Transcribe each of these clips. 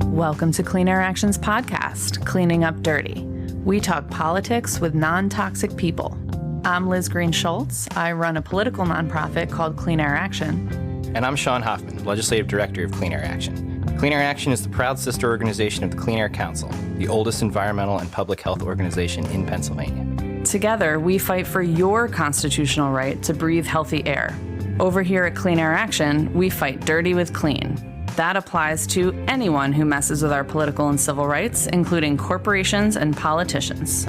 Welcome to Clean Air Action's podcast, Cleaning Up Dirty. We talk politics with non-toxic people. I'm Liz Green-Schultz. I run a political nonprofit called Clean Air Action. And I'm Sean Hoffman, Legislative Director of Clean Air Action. Clean Air Action is the proud sister organization of the Clean Air Council, the oldest environmental and public health organization in Pennsylvania. Together, we fight for your constitutional right to breathe healthy air. Over here at Clean Air Action, we fight dirty with clean. That applies to anyone who messes with our political and civil rights, including corporations and politicians.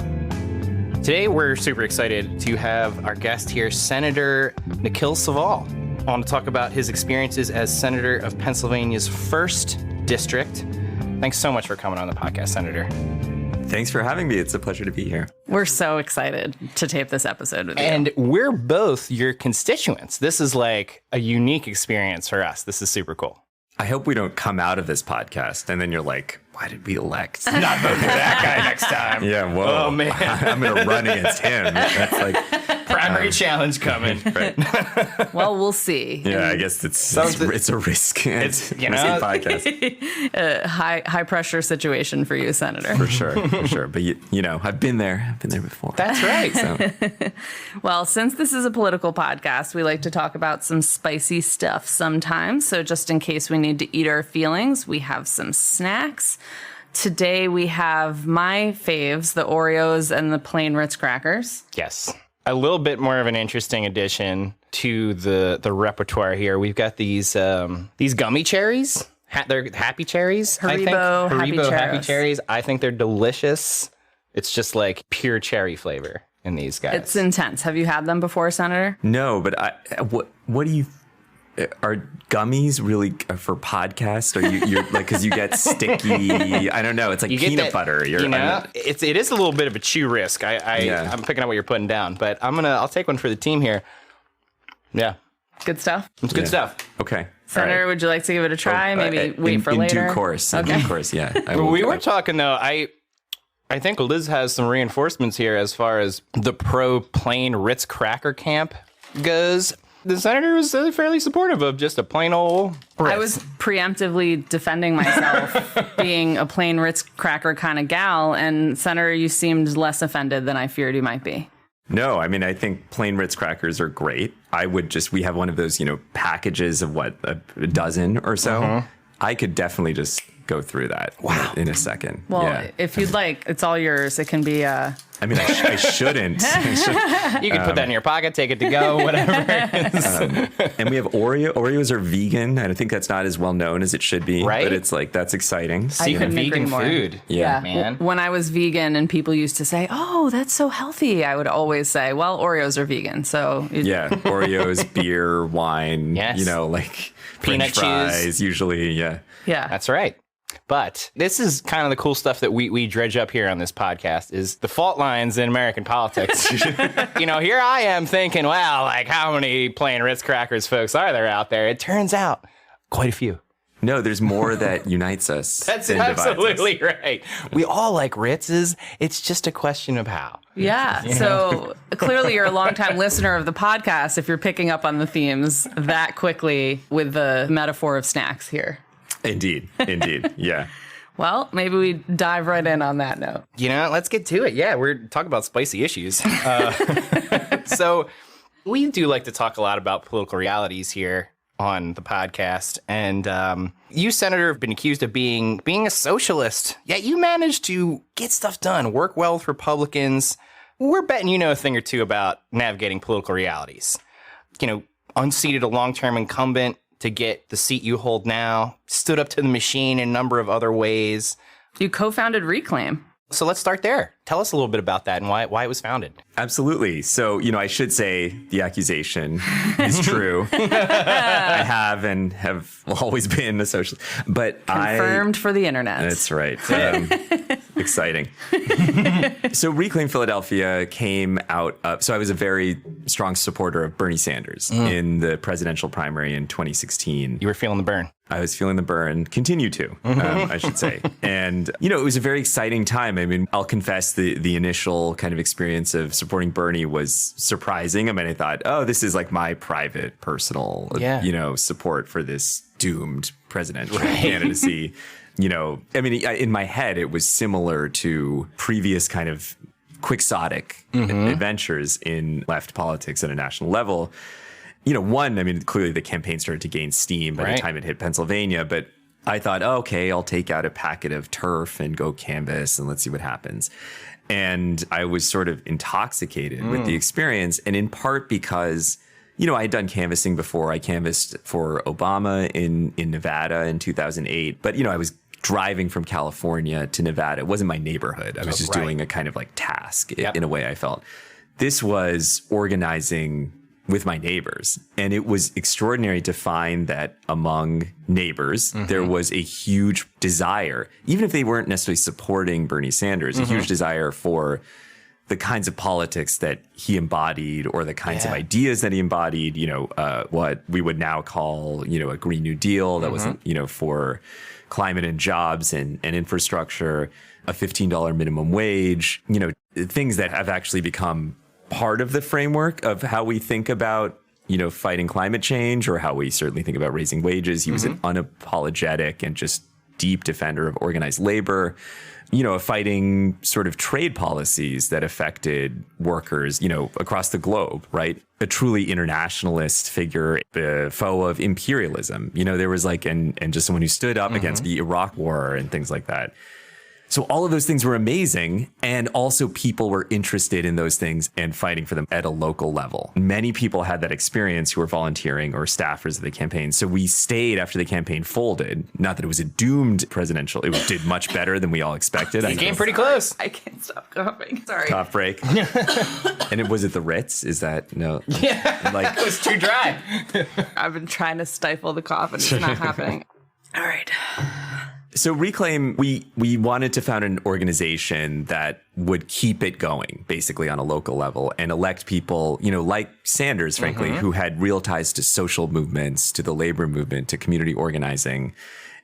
Today, we're super excited to have our guest here, Senator Nikil Saval. I want to talk about his experiences as Senator of Pennsylvania's 1st District. Thanks so much for coming on the podcast, Senator. Thanks for having me. It's a pleasure to be here. We're so excited to tape this episode with you. And we're both your constituents. This is like a unique experience for us. This is super cool. I hope we don't come out of this podcast and then you're like, why did we elect? Not vote for that guy next time. Yeah, whoa. Oh, man. I'm going to run against him. That's like primary challenge coming. Right. Well, we'll see. Yeah, I guess it's a risk. It's, you know, podcast. High pressure situation for you, Senator. For sure. But you know, I've been there before. That's right. So. Well, since this is a political podcast, we like to talk about some spicy stuff sometimes. So just in case we need to eat our feelings, we have some snacks. Today we have my faves, the Oreos and the plain Ritz crackers. Yes. A little bit more of an interesting addition to the repertoire here. We've got these gummy cherries. They're happy cherries, I think. Haribo happy cherries. I think they're delicious. It's just like pure cherry flavor in these guys. It's intense. Have you had them before, Senator? No, but what do you... Are gummies really for podcasts? Or you're like, because you get sticky? I don't know. It's like peanut butter. It is a little bit of a chew risk. I'm picking up what you're putting down, but I'll take one for the team here. Yeah, good stuff. It's good stuff. Okay, Senator, would you like to give it a try? Maybe wait for later. In due course. Okay. In due course. Yeah. We were talking though. I think Liz has some reinforcements here as far as the pro plain Ritz cracker camp goes. The senator was fairly supportive of just a plain old Ritz. I was preemptively defending myself, being a plain Ritz cracker kind of gal, and Senator, you seemed less offended than I feared you might be. No, I mean, I think plain Ritz crackers are great. we have one of those, packages of a dozen or so. Uh-huh. I could definitely just go through that in a second. Well, if you'd like, it's all yours. It can be... I mean, I shouldn't. You can put that in your pocket, take it to go, whatever it is. And we have Oreos are vegan. I think that's not as well known as it should be. Right? But it's like, that's exciting. Couldn't vegan agree more. Food. Yeah. Man. When I was vegan and people used to say, oh, that's so healthy, I would always say, well, Oreos are vegan. So yeah, Oreos, beer, wine, like peanut French fries, cheese. Usually, yeah. Yeah. That's right. But this is kind of the cool stuff that we dredge up here on this podcast is the fault lines in American politics. Here I am thinking, wow, like how many plain Ritz crackers folks are there out there? It turns out quite a few. No, there's more that unites us. That's absolutely right. We all like Ritz's. It's just a question of how. Yeah. So clearly you're a longtime listener of the podcast if you're picking up on the themes that quickly with the metaphor of snacks here. Indeed. Yeah. Well, maybe we dive right in on that note. Let's get to it. Yeah, we're talking about spicy issues. So we do like to talk a lot about political realities here on the podcast. And you, Senator, have been accused of being a socialist, yet you managed to get stuff done, work well with Republicans. We're betting you know a thing or two about navigating political realities. Unseated a long-term incumbent to get the seat you hold now, stood up to the machine in a number of other ways. You co-founded Reclaim. So let's start there. Tell us a little bit about that and why it was founded. Absolutely. So, I should say the accusation is true. I have and have always been a socialist. But Confirmed for the internet. That's right. Exciting. So Reclaim Philadelphia came out of... So I was a very strong supporter of Bernie Sanders in the presidential primary in 2016. You were feeling the burn. I was feeling the burn, continue to, I should say. And, it was a very exciting time. I mean, I'll confess the initial kind of experience of supporting Bernie was surprising. I mean, I thought, oh, this is like my private, personal, support for this doomed presidential candidacy. In my head, it was similar to previous kind of quixotic adventures in left politics at a national level. Clearly the campaign started to gain steam by the time it hit Pennsylvania, but I thought, okay, I'll take out a packet of turf and go canvass and let's see what happens. And I was sort of intoxicated with the experience, and in part because, I had done canvassing before. I canvassed for Obama in Nevada in 2008, but, I was driving from California to Nevada. It wasn't my neighborhood. I was just doing a kind of like task in a way, I felt. This was organizing with my neighbors. And it was extraordinary to find that among neighbors, there was a huge desire, even if they weren't necessarily supporting Bernie Sanders, a huge desire for the kinds of politics that he embodied or the kinds of ideas that he embodied, what we would now call, a Green New Deal that wasn't, for climate and jobs and infrastructure, a $15 minimum wage, things that have actually become part of the framework of how we think about, fighting climate change, or how we certainly think about raising wages. He was an unapologetic and just deep defender of organized labor, fighting sort of trade policies that affected workers, across the globe, right? A truly internationalist figure, the foe of imperialism. There was and just someone who stood up against the Iraq War and things like that. So all of those things were amazing. And also people were interested in those things and fighting for them at a local level. Many people had that experience who were volunteering or staffers of the campaign. So we stayed after the campaign folded. Not that it was a doomed presidential. It did much better than we all expected. It came pretty close. I can't stop coughing. Sorry. Cough break. And was it the Ritz? Is that, no? Yeah, it was too dry. I've been trying to stifle the cough and it's not happening. All right. So Reclaim, we wanted to found an organization that would keep it going, basically on a local level, and elect people, like Sanders, frankly, who had real ties to social movements, to the labor movement, to community organizing.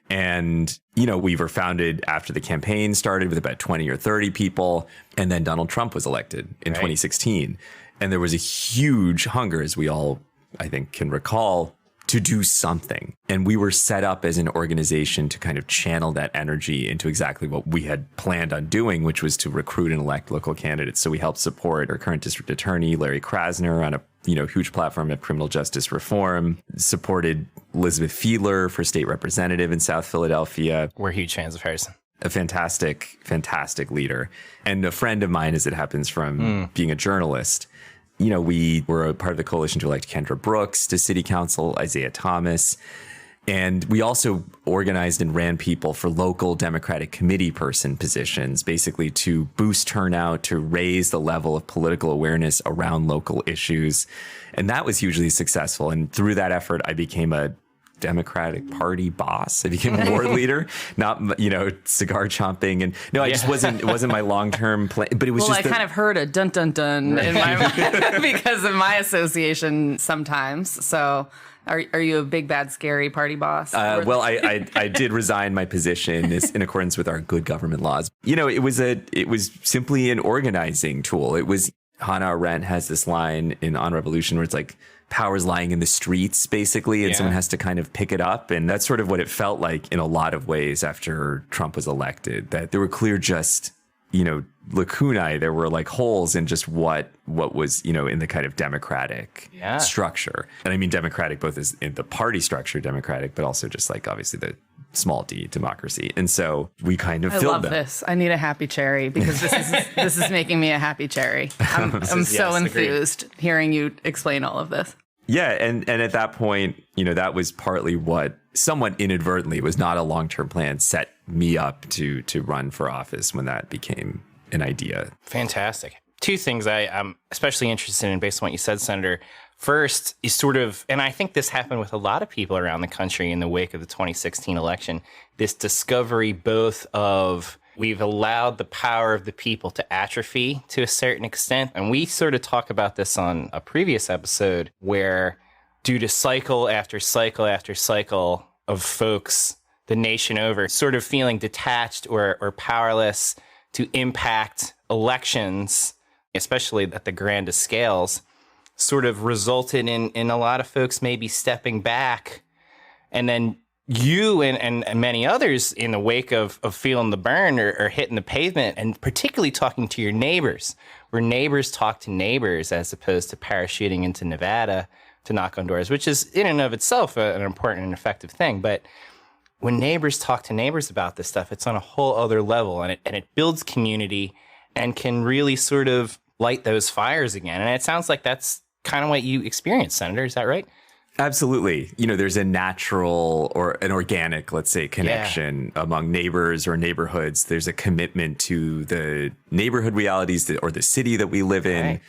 And, we were founded after the campaign started with about 20 or 30 people. And then Donald Trump was elected in 2016. And there was a huge hunger, as we all, I think, can recall, to do something. And we were set up as an organization to kind of channel that energy into exactly what we had planned on doing, which was to recruit and elect local candidates. So we helped support our current district attorney, Larry Krasner, on a huge platform of criminal justice reform, supported Elizabeth Fiedler for state representative in South Philadelphia. We're huge fans of Harrison. A fantastic, fantastic leader. And a friend of mine, as it happens, from being a journalist. We were a part of the coalition to elect Kendra Brooks to city council, Isaiah Thomas. And we also organized and ran people for local Democratic committee person positions, basically to boost turnout, to raise the level of political awareness around local issues. And that was hugely successful. And through that effort, I became a Democratic Party boss. I became a ward leader, not, cigar chomping. And no, I just it wasn't my long-term plan, but it was I kind of heard a dun dun dun in my mind because of my association sometimes. So are you a big, bad, scary party boss? I did resign my position in accordance with our good government laws. It was simply an organizing tool. It was, Hannah Arendt has this line in On Revolution where it's like, power's lying in the streets, basically, and someone has to kind of pick it up. And that's sort of what it felt like in a lot of ways after Trump was elected, that there were clear just, lacunae, there were like holes in just what was, in the kind of democratic structure. And I mean democratic both as in the party structure, democratic, but also just like obviously the small d democracy. And so we kind of filled them. This. I need a happy cherry because this is making me a happy cherry. I'm so enthused hearing you explain all of this. Yeah, and at that point, that was partly what somewhat inadvertently was not a long-term plan, set me up to run for office when that became an idea. Fantastic. Two things I'm especially interested in based on what you said, Senator. First is sort of, and I think this happened with a lot of people around the country in the wake of the 2016 election, this discovery both of we've allowed the power of the people to atrophy to a certain extent. And we sort of talk about this on a previous episode where due to cycle after cycle after cycle of folks the nation over sort of feeling detached or powerless to impact elections, especially at the grandest scales, sort of resulted in a lot of folks maybe stepping back. And then you and many others in the wake of feeling the burn or hitting the pavement, and particularly talking to your neighbors, where neighbors talk to neighbors as opposed to parachuting into Nevada to knock on doors, which is in and of itself an important and effective thing. But when neighbors talk to neighbors about this stuff, it's on a whole other level, and it builds community and can really sort of light those fires again. And it sounds like that's kind of what you experienced, Senator. Is that right? Absolutely. There's a natural or an organic, let's say, connection among neighbors or neighborhoods. There's a commitment to the neighborhood realities or the city that we live in.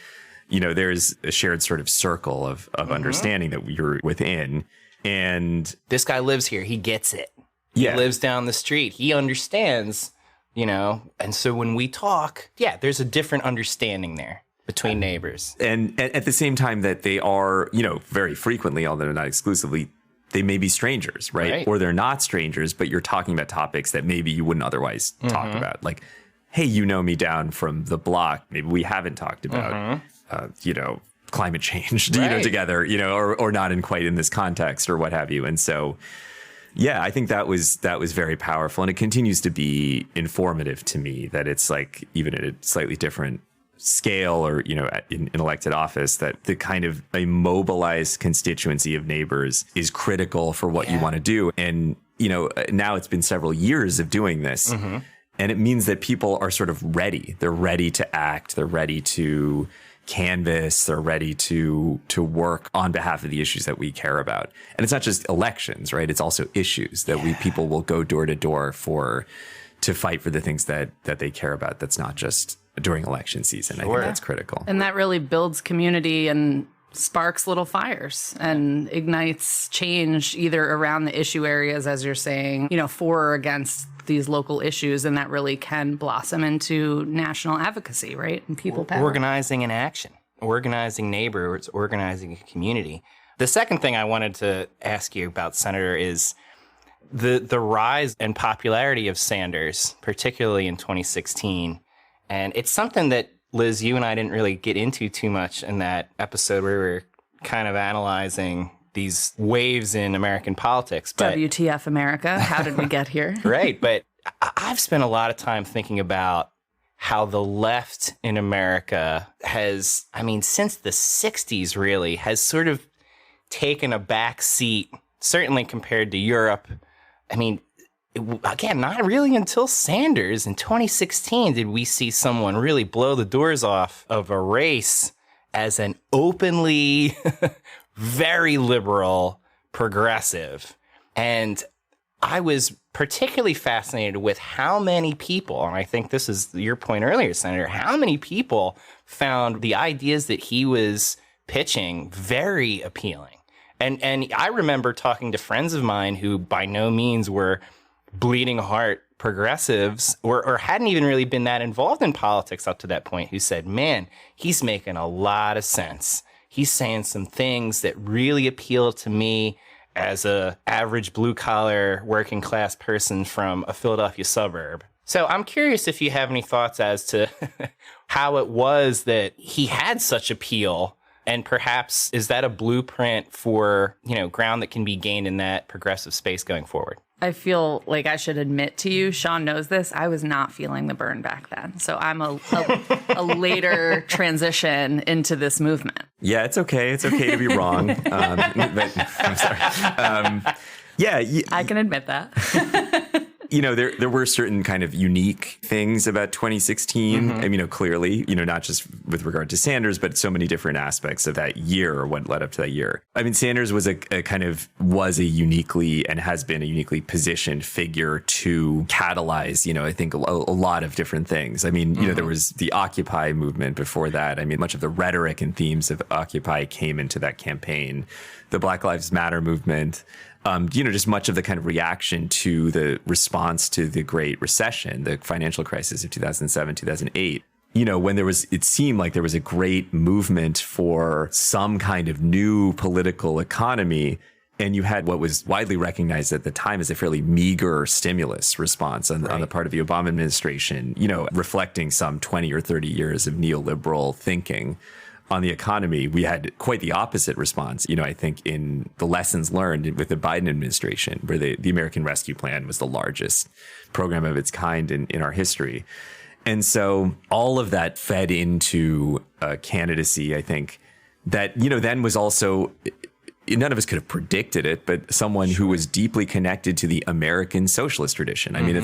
Right. There's a shared sort of circle of understanding that you're within. And this guy lives here. He gets it. Yeah. He lives down the street. He understands, and so when we talk, there's a different understanding there between neighbors. And at the same time that they are, very frequently, although not exclusively, they may be strangers, right? Or they're not strangers, but you're talking about topics that maybe you wouldn't otherwise talk about. Like, hey, me down from the block. Maybe we haven't talked about, climate change, together, or not quite in this context or what have you. And so, I think that was very powerful, and it continues to be informative to me that it's like, even at a slightly different scale or, in elected office, that the kind of a mobilized constituency of neighbors is critical for what you want to do. And, now it's been several years of doing this, and it means that people are sort of ready. They're ready to act. They're ready to canvas. They're ready to work on behalf of the issues that we care about. And it's not just elections, right? It's also issues that people will go door to door to fight for the things that they care about. That's not just during election season. I think that's critical. And that really builds community and sparks little fires and ignites change either around the issue areas, as you're saying, for or against these local issues. And that really can blossom into national advocacy, right? And people power. Organizing an action, organizing neighbors, organizing a community. The second thing I wanted to ask you about, Senator, is the rise and popularity of Sanders, particularly in 2016. And it's something that, Liz, you and I didn't really get into too much in that episode where we were kind of analyzing these waves in American politics. But, WTF America, how did we get here? Right, but I've spent a lot of time thinking about how the left in America has, since the 60s really, has sort of taken a back seat, certainly compared to Europe. Again, not really until Sanders in 2016 did we see someone really blow the doors off of a race as an openly very liberal progressive. And I was particularly fascinated with how many people, and I think this is your point earlier, Senator, how many people found the ideas that he was pitching very appealing. And I remember talking to friends of mine who by no means were bleeding heart progressives or hadn't even really been that involved in politics up to that point, who said, man, he's making a lot of sense. He's saying some things that really appeal to me as a average blue collar working class person from a Philadelphia suburb. So I'm curious if you have any thoughts as to how it was that he had such appeal, and perhaps is that a blueprint for, ground that can be gained in that progressive space going forward? I feel like I should admit to you, Sean knows this, I was not feeling the burn back then. So I'm a later transition into this movement. Yeah, it's okay. It's okay to be wrong. But, I'm sorry. I can admit that. There were certain kind of unique things about 2016. Mm-hmm. Clearly, not just with regard to Sanders, but so many different aspects of that year or what led up to that year. Sanders was a uniquely and has been a uniquely positioned figure to catalyze, I think a lot of different things. Mm-hmm. There was the Occupy movement before that. Much of the rhetoric and themes of Occupy came into that campaign. The Black Lives Matter movement. Just much of the kind of reaction to the response to the Great Recession, the financial crisis of 2007, 2008. When it seemed like there was a great movement for some kind of new political economy. And you had what was widely recognized at the time as a fairly meager stimulus response on the part of the Obama administration, reflecting some 20 or 30 years of neoliberal thinking on the economy. We had quite the opposite response, I think, in the lessons learned with the Biden administration, where the American Rescue Plan was the largest program of its kind in our history. And so all of that fed into candidacy, I think, that, then was also, none of us could have predicted it, but someone who was deeply connected to the American socialist tradition. I mean,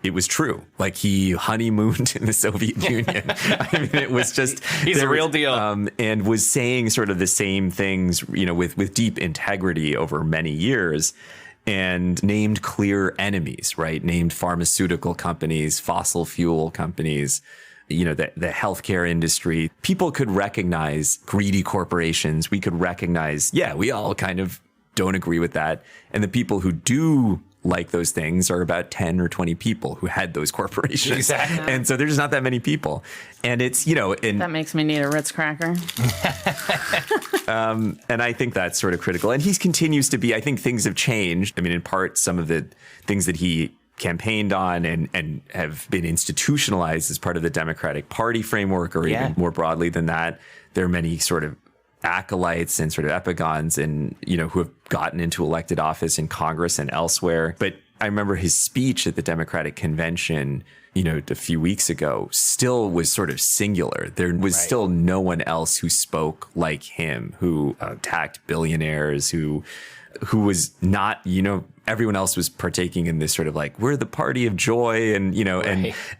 it was true. Like, he honeymooned in the Soviet Union. I mean, it was just... He's a real deal. And was saying sort of the same things, with deep integrity over many years, and named clear enemies, right? Named pharmaceutical companies, fossil fuel companies, the healthcare industry. People could recognize greedy corporations. We could recognize, we all kind of don't agree with that. And the people who do like those things are about 10 or 20 people who had those corporations. Exactly. And so there's not that many people. And it's, that makes me need a Ritz cracker. And I think that's sort of critical. And he continues to be, I think things have changed. I mean, in part, some of the things that he campaigned on and have been institutionalized as part of the Democratic Party framework, or even more broadly than that. There are many sort of acolytes and sort of epigons and, who have gotten into elected office in Congress and elsewhere. But I remember his speech at the Democratic Convention, a few weeks ago, still was sort of singular. There was still no one else who spoke like him, who attacked billionaires, who was not, everyone else was partaking in this sort of like, we're the party of joy. And,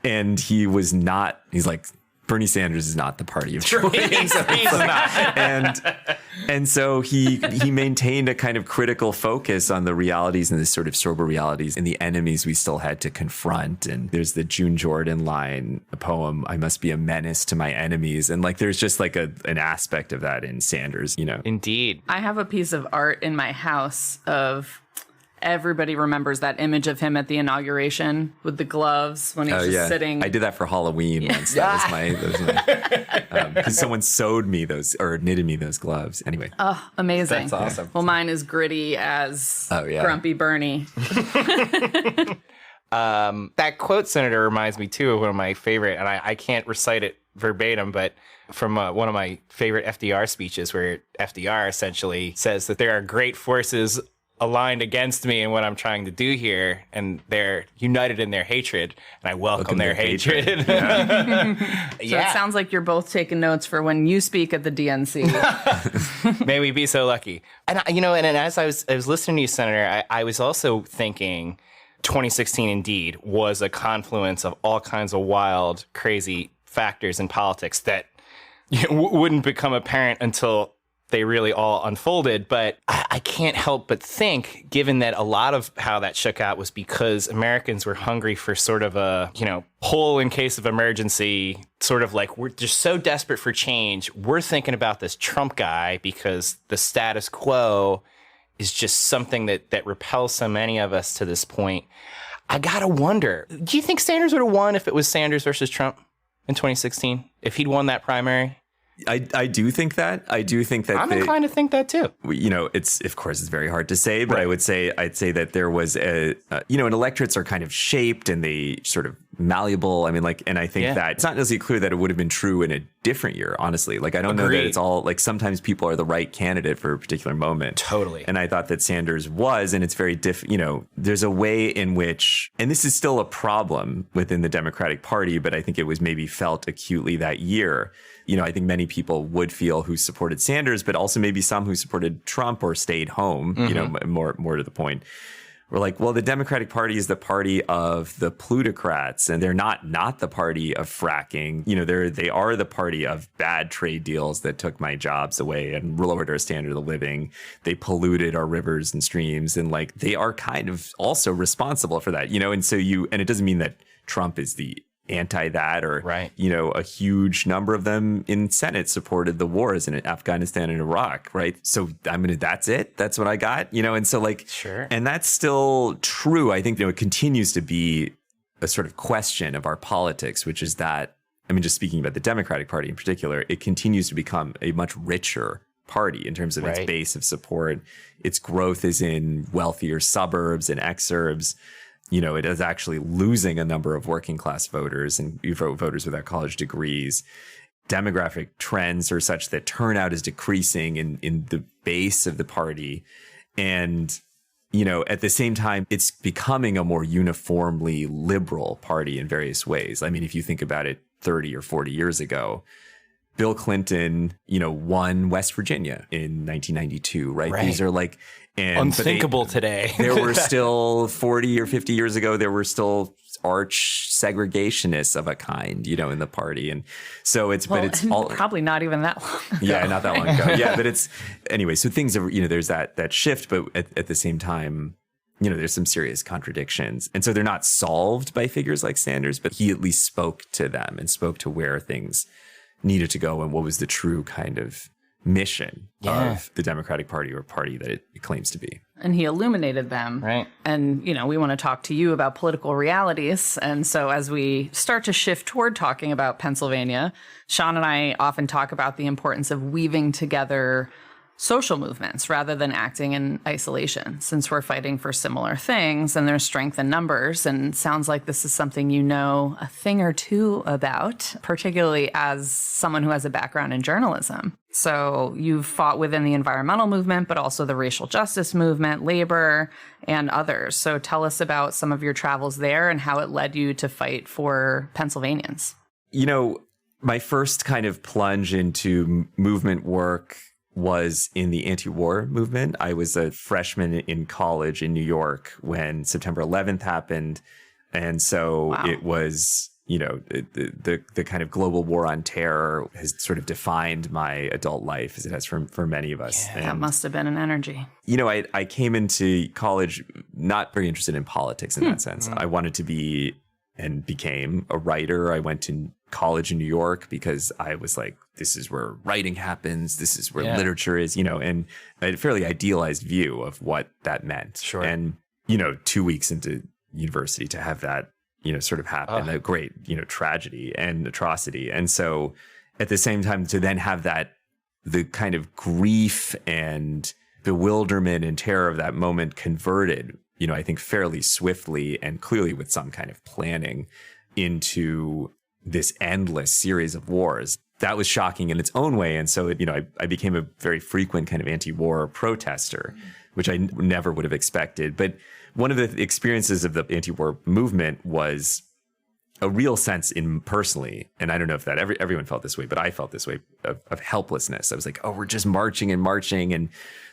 and he was not, he's like, Bernie Sanders is not the party of joy. He's not. And so he maintained a kind of critical focus on the realities and the sort of sober realities and the enemies we still had to confront. And there's the June Jordan line, a poem, I must be a menace to my enemies. And like, there's just like an aspect of that in Sanders, Indeed. I have a piece of art in my house of... Everybody remembers that image of him at the inauguration with the gloves when he was just sitting. I did that for Halloween once. That was my because someone sewed me those or knitted me those gloves. Anyway. Oh, amazing. That's awesome. Well, mine is gritty as Grumpy Bernie. That quote, Senator, reminds me too of one of my favorite, and I can't recite it verbatim, but from one of my favorite FDR speeches, where FDR essentially says that there are great forces aligned against me and what I'm trying to do here, and they're united in their hatred, and I welcome their hatred. So it sounds like you're both taking notes for when you speak at the DNC. May we be so lucky. And and as I was listening to you, Senator, I was also thinking 2016 indeed was a confluence of all kinds of wild, crazy factors in politics that wouldn't become apparent until they really all unfolded. But I can't help but think, given that a lot of how that shook out was because Americans were hungry for sort of a, pull in case of emergency, sort of like, we're just so desperate for change. We're thinking about this Trump guy because the status quo is just something that repels so many of us to this point. I gotta wonder, do you think Sanders would have won if it was Sanders versus Trump in 2016? If he'd won that primary? I do think that. I'm inclined to think that too. It's, of course, it's very hard to say, but I'd say that there was and electorates are kind of shaped and they sort of malleable. I mean, and I think that it's not necessarily clear that it would have been true in a different year, honestly. I don't know that it's all sometimes people are the right candidate for a particular moment. Totally. And I thought that Sanders was, and it's very there's a way in which, and this is still a problem within the Democratic Party, but I think it was maybe felt acutely that year. I think many people would feel who supported Sanders, but also maybe some who supported Trump or stayed home, more to the point. We're like, well, the Democratic Party is the party of the plutocrats, and they're not the party of fracking. They are the party of bad trade deals that took my jobs away and lowered our standard of living. They polluted our rivers and streams, and they are kind of also responsible for that. And so and it doesn't mean that Trump is the anti that or, a huge number of them in Senate supported the wars in Afghanistan and Iraq. Right. So that's it. That's what I got, and so sure. And that's still true. I think, it continues to be a sort of question of our politics, which is that, just speaking about the Democratic Party in particular, it continues to become a much richer party in terms of its Right. base of support. Its growth is in wealthier suburbs and exurbs. It is actually losing a number of working class voters and voters without college degrees. Demographic trends are such that turnout is decreasing in the base of the party. And, at the same time, it's becoming a more uniformly liberal party in various ways. I mean, if you think about it 30 or 40 years ago, Bill Clinton, won West Virginia in 1992, right? Right. These are like Unthinkable today. There were still 40 or 50 years ago, there were still arch segregationists of a kind, in the party. And so it's all probably not even that long ago. Yeah, not that long ago. Yeah, but it's anyway. So things are, there's that shift, but at the same time, there's some serious contradictions. And so they're not solved by figures like Sanders, but he at least spoke to them and spoke to where things needed to go and what was the true kind of mission of the Democratic Party or party that it claims to be. And he illuminated them. Right. And, we want to talk to you about political realities. And so as we start to shift toward talking about Pennsylvania, Sean and I often talk about the importance of weaving together social movements rather than acting in isolation, since we're fighting for similar things and there's strength in numbers. And it sounds like this is something you know a thing or two about, particularly as someone who has a background in journalism. So you've fought within the environmental movement, but also the racial justice movement, labor, and others. So tell us about some of your travels there and how it led you to fight for Pennsylvanians. My first kind of plunge into movement work was in the anti-war movement. I was a freshman in college in New York when September 11th happened. And so It was, the kind of global war on terror has sort of defined my adult life as it has for many of us. Yeah, that must have been an energy. I came into college not very interested in politics in that sense. I wanted to be and became a writer. I went to college in New York because I was like, this is where writing happens. This is where literature is, and I had a fairly idealized view of what that meant. Sure. And, 2 weeks into university to have that, sort of happen, a great, tragedy and atrocity. And so at the same time to then have the kind of grief and bewilderment and terror of that moment converted, I think fairly swiftly and clearly with some kind of planning into this endless series of wars. That was shocking in its own way. And so, I became a very frequent kind of anti-war protester, which I never would have expected. But one of the experiences of the anti-war movement was a real sense personally, and I don't know if that everyone felt this way, but I felt this way of helplessness. I was like, oh, we're just marching and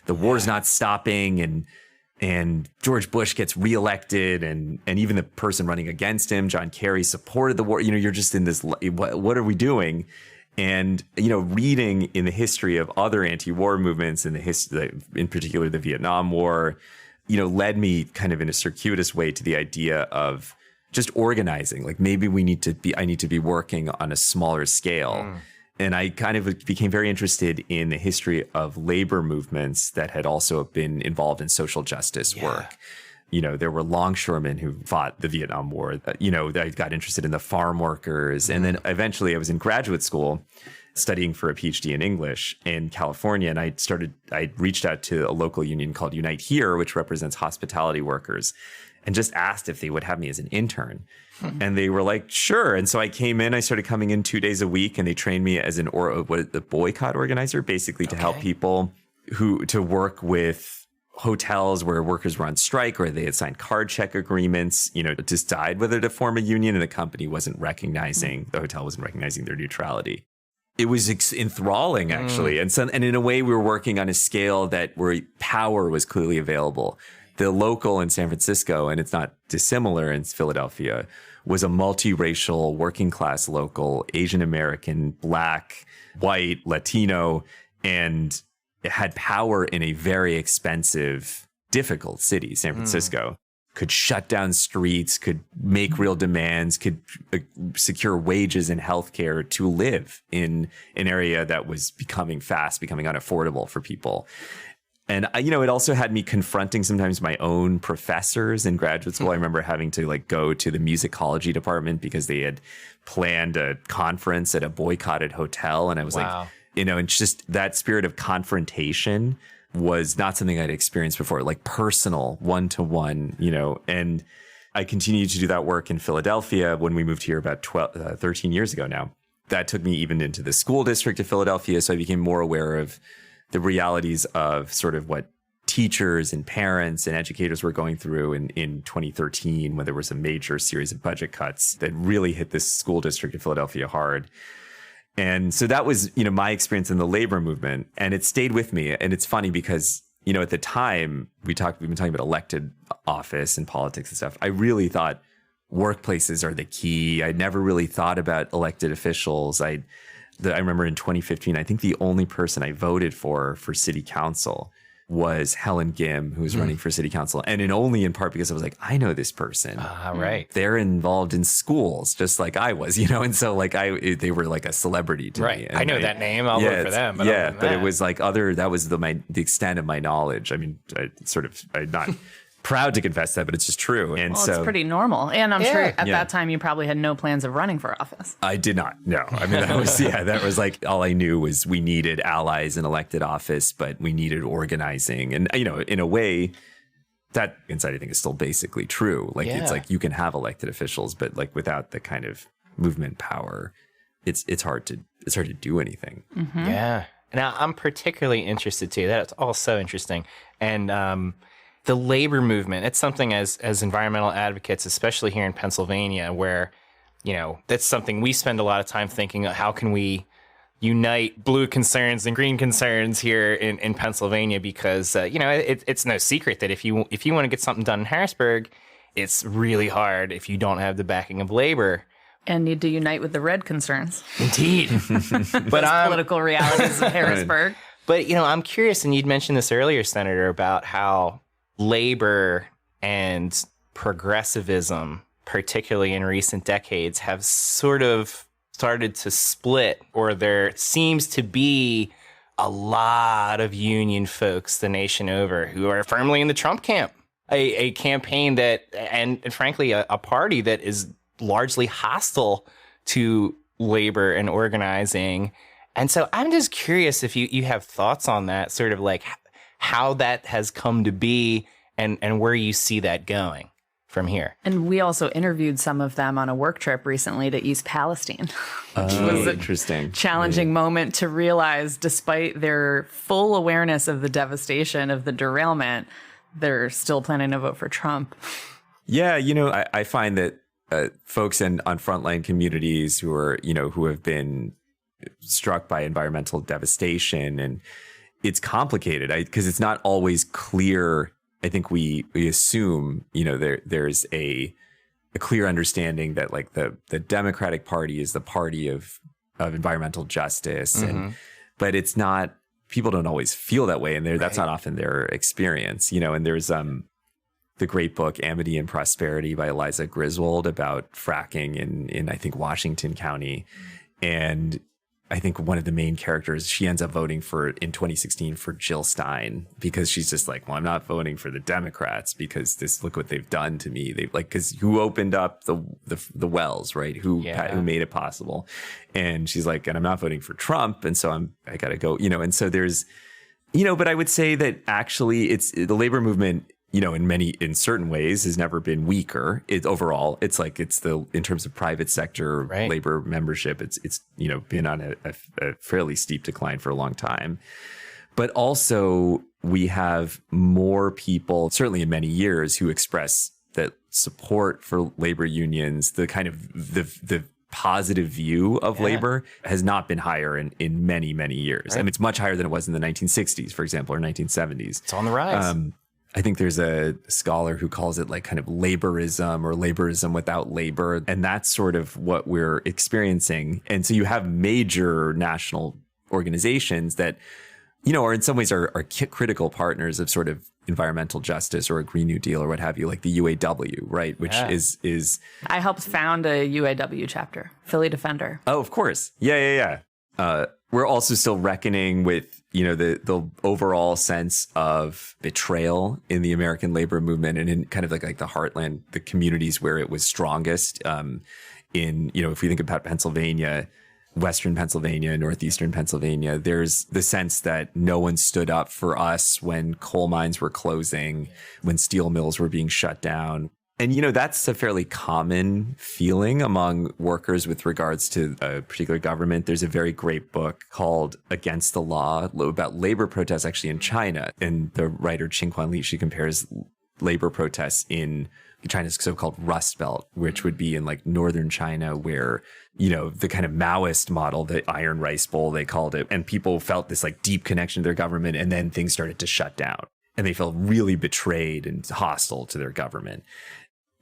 the war's not stopping. And George Bush gets reelected, and even the person running against him, John Kerry, supported the war. You're just in this, what are we doing? And, reading in the history of other anti-war movements in in particular, the Vietnam War, led me kind of in a circuitous way to the idea of just organizing. Like maybe I need to be working on a smaller scale. And I kind of became very interested in the history of labor movements that had also been involved in social justice work. There were longshoremen who fought the Vietnam War. I got interested in the farm workers. And then eventually I was in graduate school studying for a PhD in English in California. And I reached out to a local union called Unite Here, which represents hospitality workers, and just asked if they would have me as an intern. And they were like, sure. And so I came in, I started coming in 2 days a week, and they trained me as the boycott organizer, basically to help people to work with hotels where workers were on strike or they had signed card check agreements, to decide whether to form a union, and the company wasn't recognizing, the hotel wasn't recognizing their neutrality. It was enthralling, actually. And in a way, we were working on a scale where power was clearly available. The local in San Francisco, and it's not dissimilar in Philadelphia, was a multiracial working class local, Asian American, Black, white, Latino, and it had power in a very expensive, difficult city, San Francisco. Could shut down streets, could make real demands, could secure wages and healthcare to live in an area that was becoming unaffordable for people. And, it also had me confronting sometimes my own professors in graduate school. I remember having to go to the musicology department because they had planned a conference at a boycotted hotel. And I was like, and just that spirit of confrontation was not something I'd experienced before, like personal, one-to-one, and I continued to do that work in Philadelphia when we moved here about 13 years ago now. That took me even into the school district of Philadelphia. So I became more aware of the realities of sort of what teachers and parents and educators were going through in 2013, when there was a major series of budget cuts that really hit this school district of Philadelphia hard. And so that was, my experience in the labor movement, and it stayed with me. And it's funny because, at the time we've been talking about elected office and politics and stuff. I really thought workplaces are the key. I never really thought about elected officials. I remember in 2015, I think the only person I voted for city council was Helen Gim, who was running for city council. And only in part because I was like, I know this person. Right. They're involved in schools just like I was, and so like they were like a celebrity to me. And I know that name. I'll vote for them. But it was like that was the extent of my knowledge. I mean, I'm not proud to confess that, but it's just true. And well, so it's pretty normal. And I'm sure at that time you probably had no plans of running for office. I did not. No. I mean, that was like, all I knew was we needed allies in elected office, but we needed organizing. And, in a way, that insight, I think, is still basically true. Like, it's like you can have elected officials, but like without the kind of movement power, it's hard to do anything. Mm-hmm. Yeah. Now, I'm particularly interested too. That's all so interesting. And, the labor movement, it's something as environmental advocates, especially here in Pennsylvania, where, that's something we spend a lot of time thinking, how can we unite blue concerns and green concerns here in Pennsylvania? Because, it's no secret that if you want to get something done in Harrisburg, it's really hard if you don't have the backing of labor. And need to unite with the red concerns. Indeed. But political realities of Harrisburg. But, I'm curious, and you'd mentioned this earlier, Senator, about how labor and progressivism, particularly in recent decades, have sort of started to split, or there seems to be a lot of union folks the nation over who are firmly in the Trump camp, a campaign that, and frankly, a party that is largely hostile to labor and organizing. And so I'm just curious if you have thoughts on that, sort of like how that has come to be and where you see that going from here. And we also interviewed some of them on a work trip recently to East Palestine, which was an interesting, challenging moment to realize, despite their full awareness of the devastation of the derailment, they're still planning to vote for Trump. Yeah, I find that folks on frontline communities who have been struck by environmental devastation, and it's complicated because it's not always clear. I think we assume, there's a clear understanding that like the Democratic Party is the party of environmental justice, but it's not. People don't always feel that way, and that's not often their experience, And there's the great book Amity and Prosperity by Eliza Griswold about fracking in I think Washington County, and I think one of the main characters, she ends up voting in 2016 for Jill Stein, because she's just like, well, I'm not voting for the Democrats because look what they've done to me. They've because who opened up the wells, right? Who made it possible? And she's like, and I'm not voting for Trump. And so I got to go, and so there's, but I would say that actually it's the labor movement, in certain ways has never been weaker. Overall, in terms of private sector labor membership, it's been on a fairly steep decline for a long time. But also we have more people, certainly in many years, who express that support for labor unions. The kind of the positive view of labor has not been higher in many, many years. I mean, it's much higher than it was in the 1960s, for example, or 1970s. It's on the rise. I think there's a scholar who calls it like kind of laborism or laborism without labor. And that's sort of what we're experiencing. And so you have major national organizations that, are in some ways are critical partners of sort of environmental justice or a Green New Deal or what have you, like the UAW, right? Which is I helped found a UAW chapter, Philly Defender. Oh, of course. Yeah. We're also still reckoning with, the overall sense of betrayal in the American labor movement and in kind of like the heartland, the communities where it was strongest. If we think about Pennsylvania, Western Pennsylvania, Northeastern Pennsylvania, there's the sense that no one stood up for us when coal mines were closing, when steel mills were being shut down. And, that's a fairly common feeling among workers with regards to a particular government. There's a very great book called Against the Law about labor protests actually in China. And the writer Qingquan Li, she compares labor protests in China's so-called Rust Belt, which would be in like northern China where, the kind of Maoist model, the Iron Rice Bowl, they called it. And people felt this like deep connection to their government. And then things started to shut down and they felt really betrayed and hostile to their government.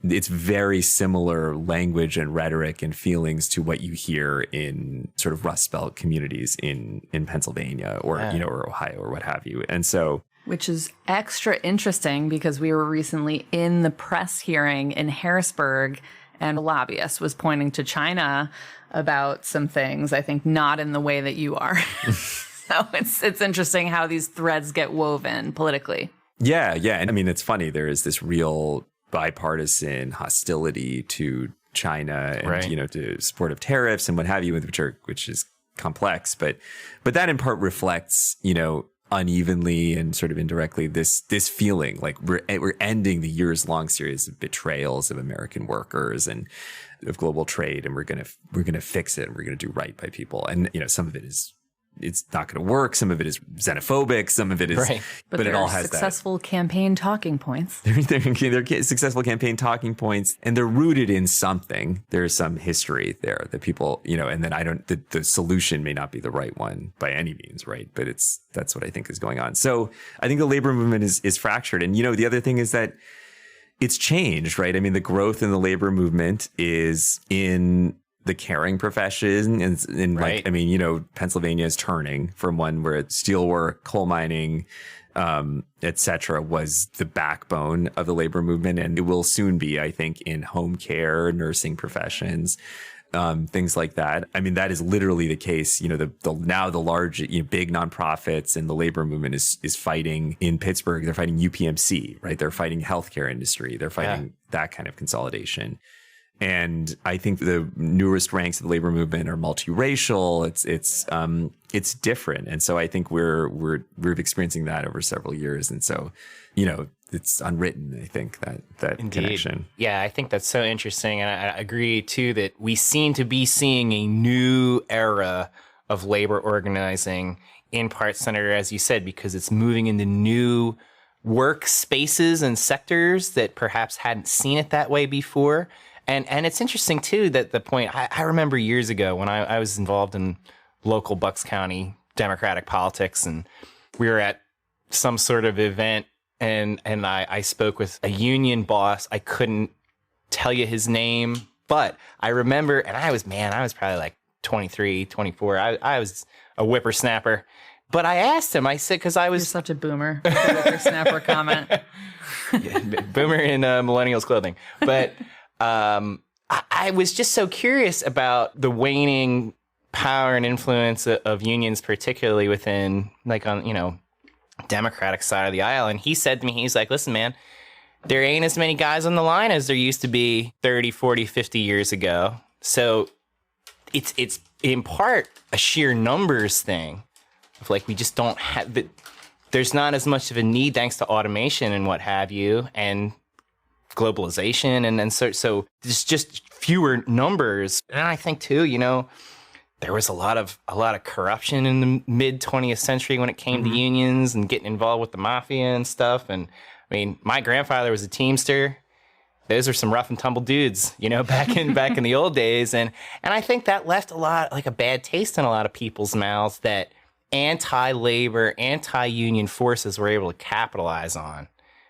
It's very similar language and rhetoric and feelings to what you hear in sort of Rust Belt communities in Pennsylvania or, or Ohio or what have you. And so, which is extra interesting because we were recently in the press hearing in Harrisburg and a lobbyist was pointing to China about some things, I think not in the way that you are. So it's interesting how these threads get woven politically. Yeah. And I mean, it's funny. There is this real bipartisan hostility to China and, right. To support of tariffs and what have you, which is complex. But that in part reflects, unevenly and sort of indirectly this feeling like we're ending the years-long series of betrayals of American workers and of global trade, and we're gonna fix it and we're gonna do right by people. And some of it is it's not going to work. Some of it is xenophobic. Some of it is, right. But it all has successful campaign talking points. They're successful campaign talking points, and they're rooted in something. There's some history there that people, and then the solution may not be the right one by any means, right? But that's what I think is going on. So I think the labor movement is fractured. And, the other thing is that it's changed, right? I mean, the growth in the labor movement is in the caring profession and right. Pennsylvania is turning from one where it's steelwork, coal mining, et cetera, was the backbone of the labor movement. And it will soon be, I think, in home care, nursing professions, things like that. I mean, that is literally the case. The large, big nonprofits and the labor movement is fighting in Pittsburgh. They're fighting UPMC, right? They're fighting healthcare industry. They're fighting that kind of consolidation. And I think the newest ranks of the labor movement are multiracial. It's different. And so I think we're experiencing that over several years. And so, it's unwritten, I think, that Indeed. connection. Yeah, I think that's so interesting. And I agree, too, that we seem to be seeing a new era of labor organizing, in part, Senator, as you said, because it's moving into new work spaces and sectors that perhaps hadn't seen it that way before. And it's interesting, too, that the point, I remember years ago when I was involved in local Bucks County Democratic politics, and we were at some sort of event, and I spoke with a union boss. I couldn't tell you his name, but I remember, and I was probably like 23, 24. I was a whippersnapper. But I asked him, I said, because I was... You're such a boomer. The whippersnapper comment. Yeah, boomer in millennials clothing. But... I was just so curious about the waning power and influence of unions, particularly within, Democratic side of the aisle. And he said to me, he's like, listen, man, there ain't as many guys on the line as there used to be 30, 40, 50 years ago. So it's in part a sheer numbers thing of we just don't have there's not as much of a need thanks to automation and what have you. And globalization and so there's just fewer numbers. And I think too, there was a lot of corruption in the mid 20th century when it came to unions and getting involved with the mafia and stuff. And I mean, my grandfather was a Teamster. Those are some rough and tumble dudes, back in the old days. And I think that left a bad taste in a lot of people's mouths that anti-labor, anti-union forces were able to capitalize on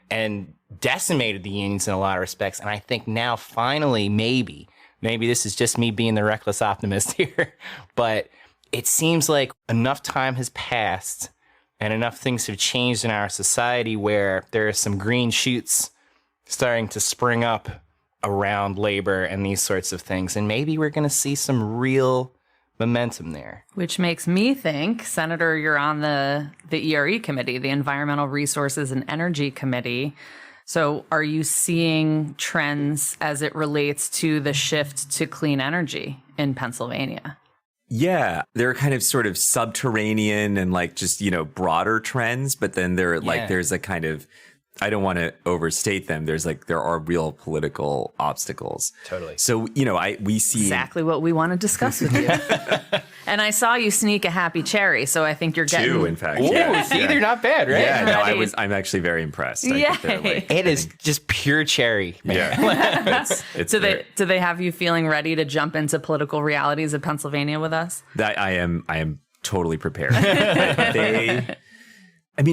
and decimated the unions in a lot of respects. And I think now finally, maybe this is just me being the reckless optimist here, but it seems like enough time has passed and enough things have changed in our society where there are some green shoots starting to spring up around labor and these sorts of things. And maybe we're going to see some real momentum there. Which makes me think, Senator, you're on the ERE committee, the Environmental Resources and Energy Committee. So are you seeing trends as it relates to the shift to clean energy in Pennsylvania? Yeah, they're kind of sort of subterranean and like just, broader trends. But then there's a kind of, I don't want to overstate them. There are real political obstacles. Totally. So, we see Exactly what we want to discuss with you. And I saw you sneak a happy cherry, so I think you're getting two, in fact. Ooh, Yeah, see, yeah. they're not bad, right? Yeah, no, Ready. I'm actually very impressed. I think they're, Yay. like, It is just pure cherry. yeah. It's Do very- they have you feeling ready to jump into political realities of Pennsylvania with us? That I am totally prepared.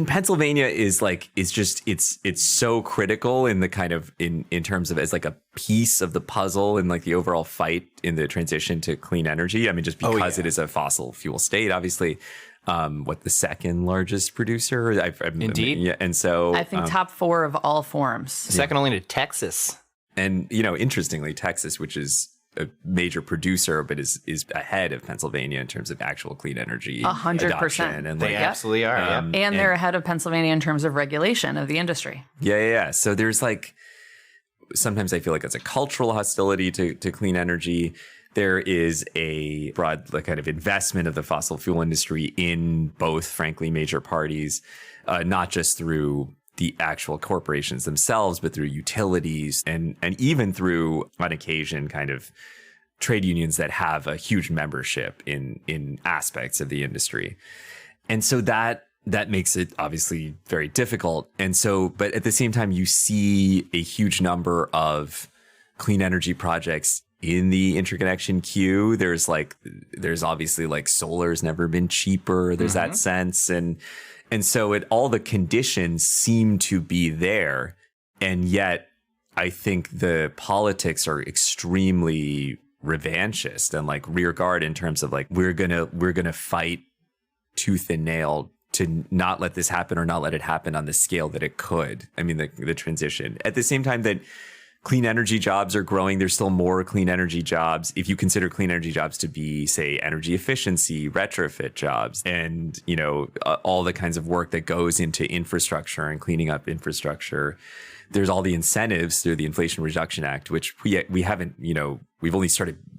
Pennsylvania is it's so critical in the kind of in terms of as like a piece of the puzzle in like the overall fight in the transition to clean energy. I mean, just because it is a fossil fuel state, obviously. The second largest producer? Indeed. Yeah, and so I think top 4 of all forms. Second only to Texas. and interestingly, Texas, which is a major producer, but is ahead of Pennsylvania in terms of actual clean energy 100%. adoption. And They absolutely are. Yeah. And they're ahead of Pennsylvania in terms of regulation of the industry. Yeah. So there's sometimes I feel like it's a cultural hostility to clean energy. There is a broad kind of investment of the fossil fuel industry in both, frankly, major parties, not just through the actual corporations themselves, but through utilities and even through, on occasion, kind of trade unions that have a huge membership in aspects of the industry. And so that makes it obviously very difficult. And so, but at the same time, you see a huge number of clean energy projects in the interconnection queue. There's obviously like solar's never been cheaper. There's that sense. And so all the conditions seem to be there. And yet I think the politics are extremely revanchist and like rear guard in terms of like, we're going to fight tooth and nail to not let this happen or not let it happen on the scale that it could. I mean, the transition at the same time that clean energy jobs are growing. There's still more clean energy jobs. If you consider clean energy jobs to be, say, energy efficiency, retrofit jobs, and, all the kinds of work that goes into infrastructure and cleaning up infrastructure, there's all the incentives through the Inflation Reduction Act, which we haven't, we've only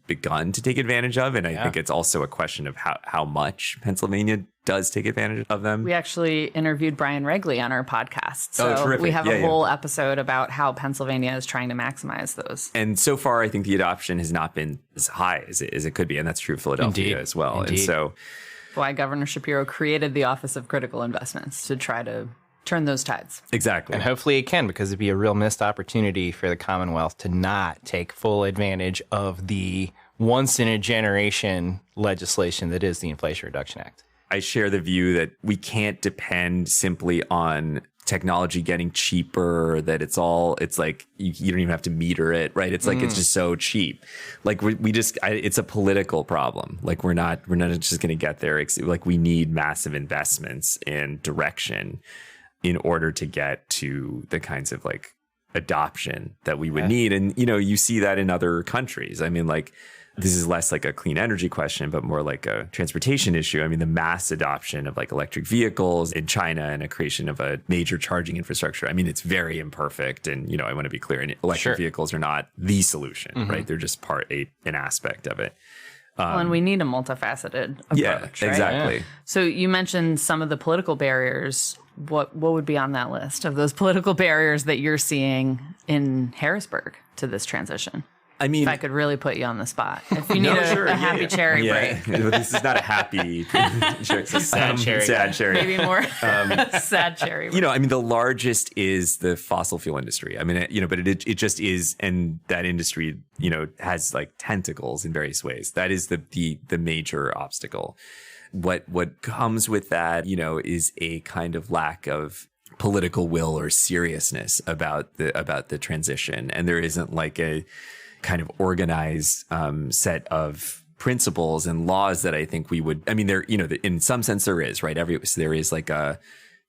begun to take advantage of. And I think it's also a question of how much Pennsylvania does take advantage of them. We actually interviewed Brian Regley on our podcast. So terrific. we have Yeah, a whole episode about how Pennsylvania is trying to maximize those. And so far, I think the adoption has not been as high as it could be. And that's true of Philadelphia Indeed. as well. Indeed. And so Why Governor Shapiro created the Office of Critical Investments to try to turn those tides. exactly. And hopefully it can, because it'd be a real missed opportunity for the Commonwealth to not take full advantage of the once in a generation legislation that is the Inflation Reduction Act. I share the view that we can't depend simply on technology getting cheaper, that it's like you don't even have to meter it, right? It's like it's just so cheap. Like it's a political problem. Like we're not just going to get there. Like we need massive investments in direction in order to get to the kinds of like adoption that we would need. And, you see that in other countries. I mean, like, this is less like a clean energy question, but more like a transportation issue. I mean, the mass adoption of like electric vehicles in China and a creation of a major charging infrastructure. I mean, it's very imperfect. And, I want to be clear, and electric vehicles are not the solution, right? They're just an aspect of it. And we need a multifaceted approach, right? Exactly. Yeah. So you mentioned some of the political barriers. What would be on that list of those political barriers that you're seeing in Harrisburg to this transition? I mean, If I could really put you on the spot. If you need a happy cherry break. This is not a happy it's a sad cherry. Sad cherry. Maybe more sad cherry break. I mean, the largest is the fossil fuel industry. I mean, but it just is, and that industry, has like tentacles in various ways. That is the major obstacle. What comes with that, is a kind of lack of political will or seriousness about the transition, and there isn't like a kind of organized set of principles and laws that I think we would. I mean, there, in some sense there is, right? There is like a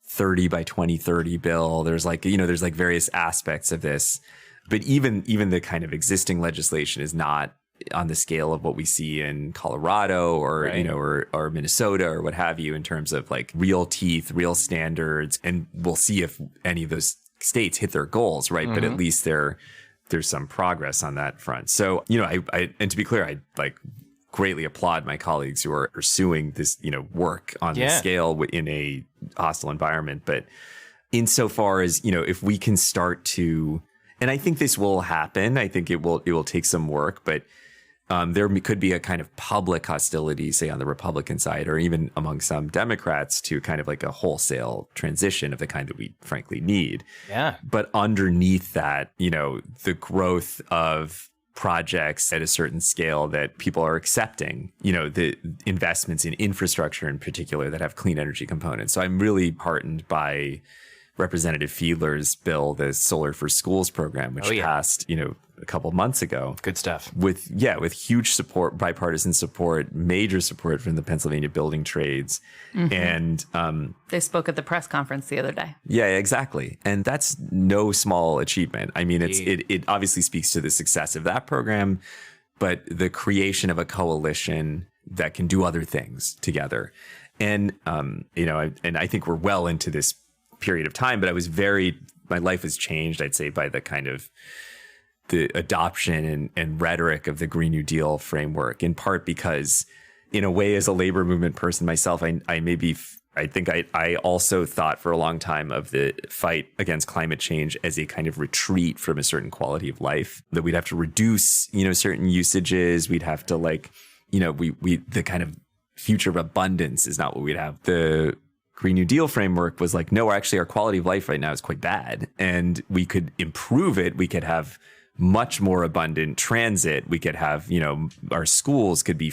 30 by 2030 bill. There's like, there's like various aspects of this, but even the kind of existing legislation is not on the scale of what we see in Colorado or, Right. or Minnesota or what have you, in terms of like real teeth, real standards. And we'll see if any of those states hit their goals, right? But at least there's some progress on that front. So, and to be clear, I like greatly applaud my colleagues who are pursuing this, work on this scale in a hostile environment. But insofar as, if we can start to, and I think this will happen, I think it will take some work, but there could be a kind of public hostility, say on the Republican side, or even among some Democrats, to kind of like a wholesale transition of the kind that we frankly need. Yeah. But underneath that, the growth of projects at a certain scale that people are accepting, the investments in infrastructure in particular that have clean energy components. So I'm really heartened by Representative Fiedler's bill, the Solar for Schools program, which passed, a couple months ago. Good stuff. With huge support, bipartisan support, major support from the Pennsylvania building trades. And they spoke at the press conference the other day. Yeah, exactly. And that's no small achievement. I mean, it obviously speaks to the success of that program, but the creation of a coalition that can do other things together. And, and I think we're well into this period of time, but my life was changed, I'd say, by the kind of the adoption and rhetoric of the Green New Deal framework, in part because, in a way, as a labor movement person myself, I also thought for a long time of the fight against climate change as a kind of retreat from a certain quality of life, that we'd have to reduce, certain usages. We'd have to the kind of future of abundance is not what we'd have. The Green New Deal framework was like, no, actually our quality of life right now is quite bad and we could improve it. We could have much more abundant transit. We could have, our schools could be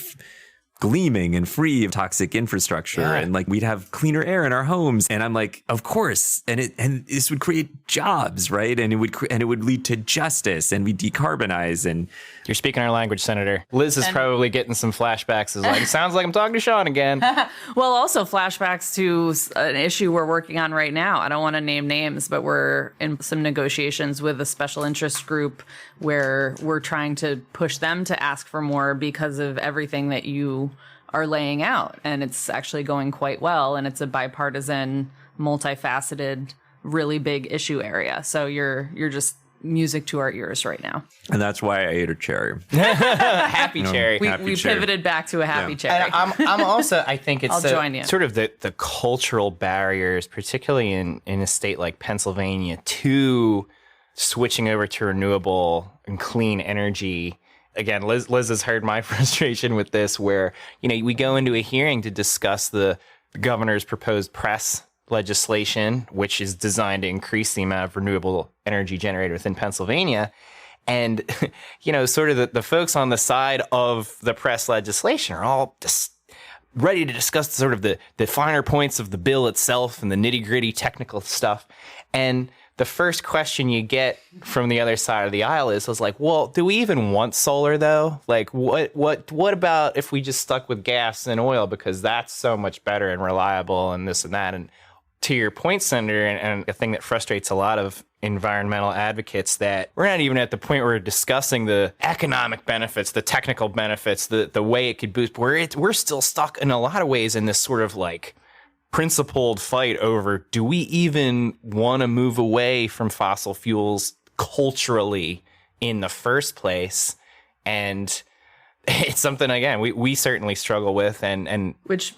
gleaming and free of toxic infrastructure, and we'd have cleaner air in our homes. And I'm like, of course, and this would create jobs, right? And it would lead to justice, and we decarbonize. And you're speaking our language, Senator. Liz is probably getting some flashbacks. It sounds like I'm talking to Sean again. Well, also flashbacks to an issue we're working on right now. I don't want to name names, but we're in some negotiations with a special interest group where we're trying to push them to ask for more because of everything that you are laying out. And it's actually going quite well. And it's a bipartisan, multifaceted, really big issue area. So you're just music to our ears right now. And that's why I ate a cherry. Happy cherry. We pivoted back to a happy cherry. And I'm also, I think it's join you. Sort of the cultural barriers, particularly in a state like Pennsylvania, to switching over to renewable and clean energy. Again, Liz has heard my frustration with this, where, we go into a hearing to discuss the governor's proposed press legislation, which is designed to increase the amount of renewable energy generated within Pennsylvania. And, sort of the folks on the side of the press legislation are all just ready to discuss sort of the finer points of the bill itself and the nitty gritty technical stuff. And the first question you get from the other side of the aisle is like, well, do we even want solar though? Like, what about if we just stuck with gas and oil, because that's so much better and reliable and this and that? And to your point, Senator, and a thing that frustrates a lot of environmental advocates, that we're not even at the point where we're discussing the economic benefits, the technical benefits, the way it could boost. We're still stuck in a lot of ways in this sort of like principled fight over, do we even want to move away from fossil fuels culturally in the first place? And it's something, again, we certainly struggle with, and which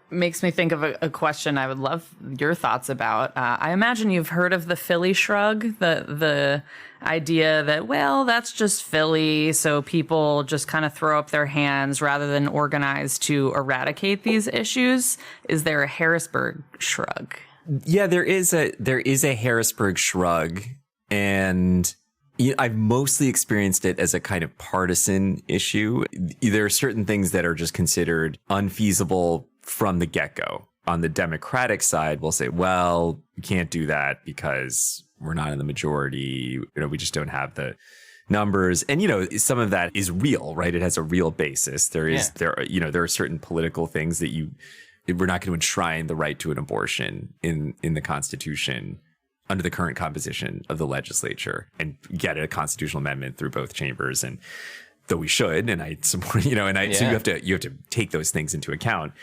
makes me think of a question I would love your thoughts about. I imagine you've heard of the Philly shrug, the idea that, well, that's just Philly, so people just kind of throw up their hands rather than organize to eradicate these issues. Is there a Harrisburg shrug? Yeah, there is a Harrisburg shrug, and I've mostly experienced it as a kind of partisan issue. There are certain things that are just considered unfeasible from the get-go. On the Democratic side, we'll say, well, we can't do that because we're not in the majority. We just don't have the numbers. And, some of that is real, right? It has a real basis. There are certain political things that we're not going to enshrine the right to an abortion in the Constitution under the current composition of the legislature and get a constitutional amendment through both chambers. And though we should, and I support, so you have to take those things into account.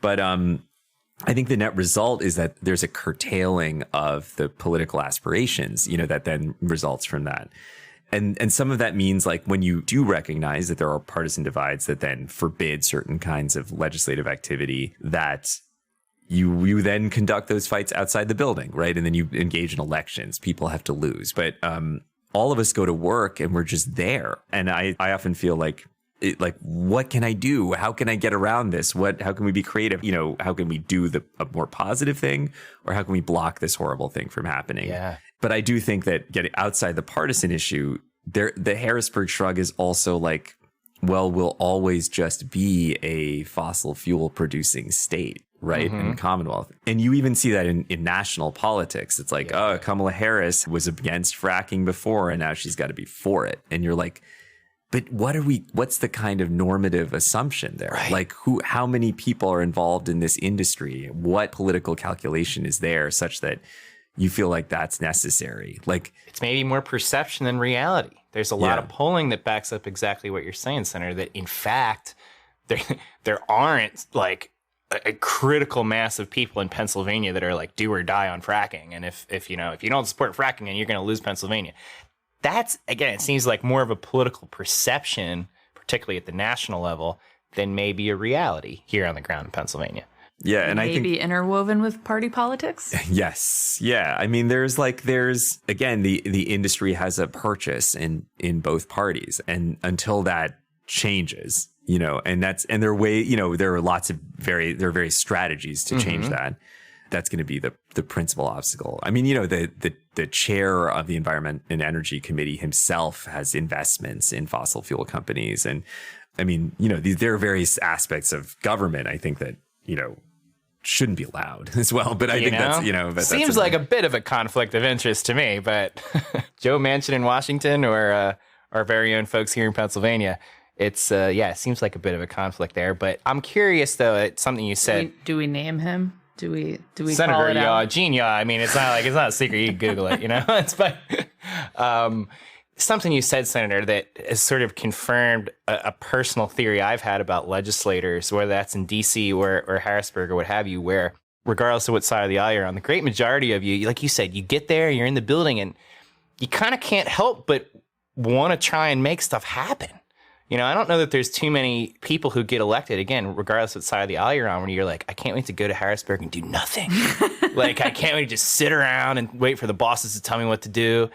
But I think the net result is that there's a curtailing of the political aspirations, that then results from that. And some of that means like when you do recognize that there are partisan divides that then forbid certain kinds of legislative activity, that you then conduct those fights outside the building, right? And then you engage in elections. People have to lose. But all of us go to work and we're just there. And I often feel like, what can I do? How can I get around this? How can we be creative? How can we do a more positive thing? Or how can we block this horrible thing from happening? Yeah. But I do think that getting outside the partisan issue, the Harrisburg Shrug is also like, well, we'll always just be a fossil fuel producing state, right? And Commonwealth. And you even see that in national politics. It's like, oh, Kamala Harris was against fracking before, and now she's got to be for it. And you're like, but what's the kind of normative assumption there? Right. Like how many people are involved in this industry? What political calculation is there such that you feel like that's necessary? Like, it's maybe more perception than reality. There's a lot of polling that backs up exactly what you're saying, Senator, that in fact, there aren't like a critical mass of people in Pennsylvania that are like do or die on fracking. And if you don't support fracking, and you're going to lose Pennsylvania. That's, again, it seems like more of a political perception, particularly at the national level, than maybe a reality here on the ground in Pennsylvania. Yeah, and maybe I think interwoven with party politics. Yes, yeah. I mean, there's again, the industry has a purchase in both parties, and until that changes, and there are lots of various strategies to change that. That's going to be the principal obstacle. I mean, the chair of the Environment and Energy Committee himself has investments in fossil fuel companies, and I mean, there are various aspects of government, I think, that shouldn't be allowed as well. But I think that's seems like a bit of a conflict of interest to me. But Joe Manchin in Washington, or our very own folks here in Pennsylvania, it's it seems like a bit of a conflict there. But I'm curious though. It's something you said. Do we name him? Do we Senator call it out? Gene Yaw? I mean, it's not a secret. You can Google it. It's but something you said, Senator, that has sort of confirmed a personal theory I've had about legislators, whether that's in D.C. or Harrisburg or what have you, where regardless of what side of the aisle you're on, the great majority of you, like you said, you get there, you're in the building, and you kind of can't help but want to try and make stuff happen. I don't know that there's too many people who get elected, again, regardless of what side of the aisle you're on, when you're like, I can't wait to go to Harrisburg and do nothing. Like, I can't wait to just sit around and wait for the bosses to tell me what to do.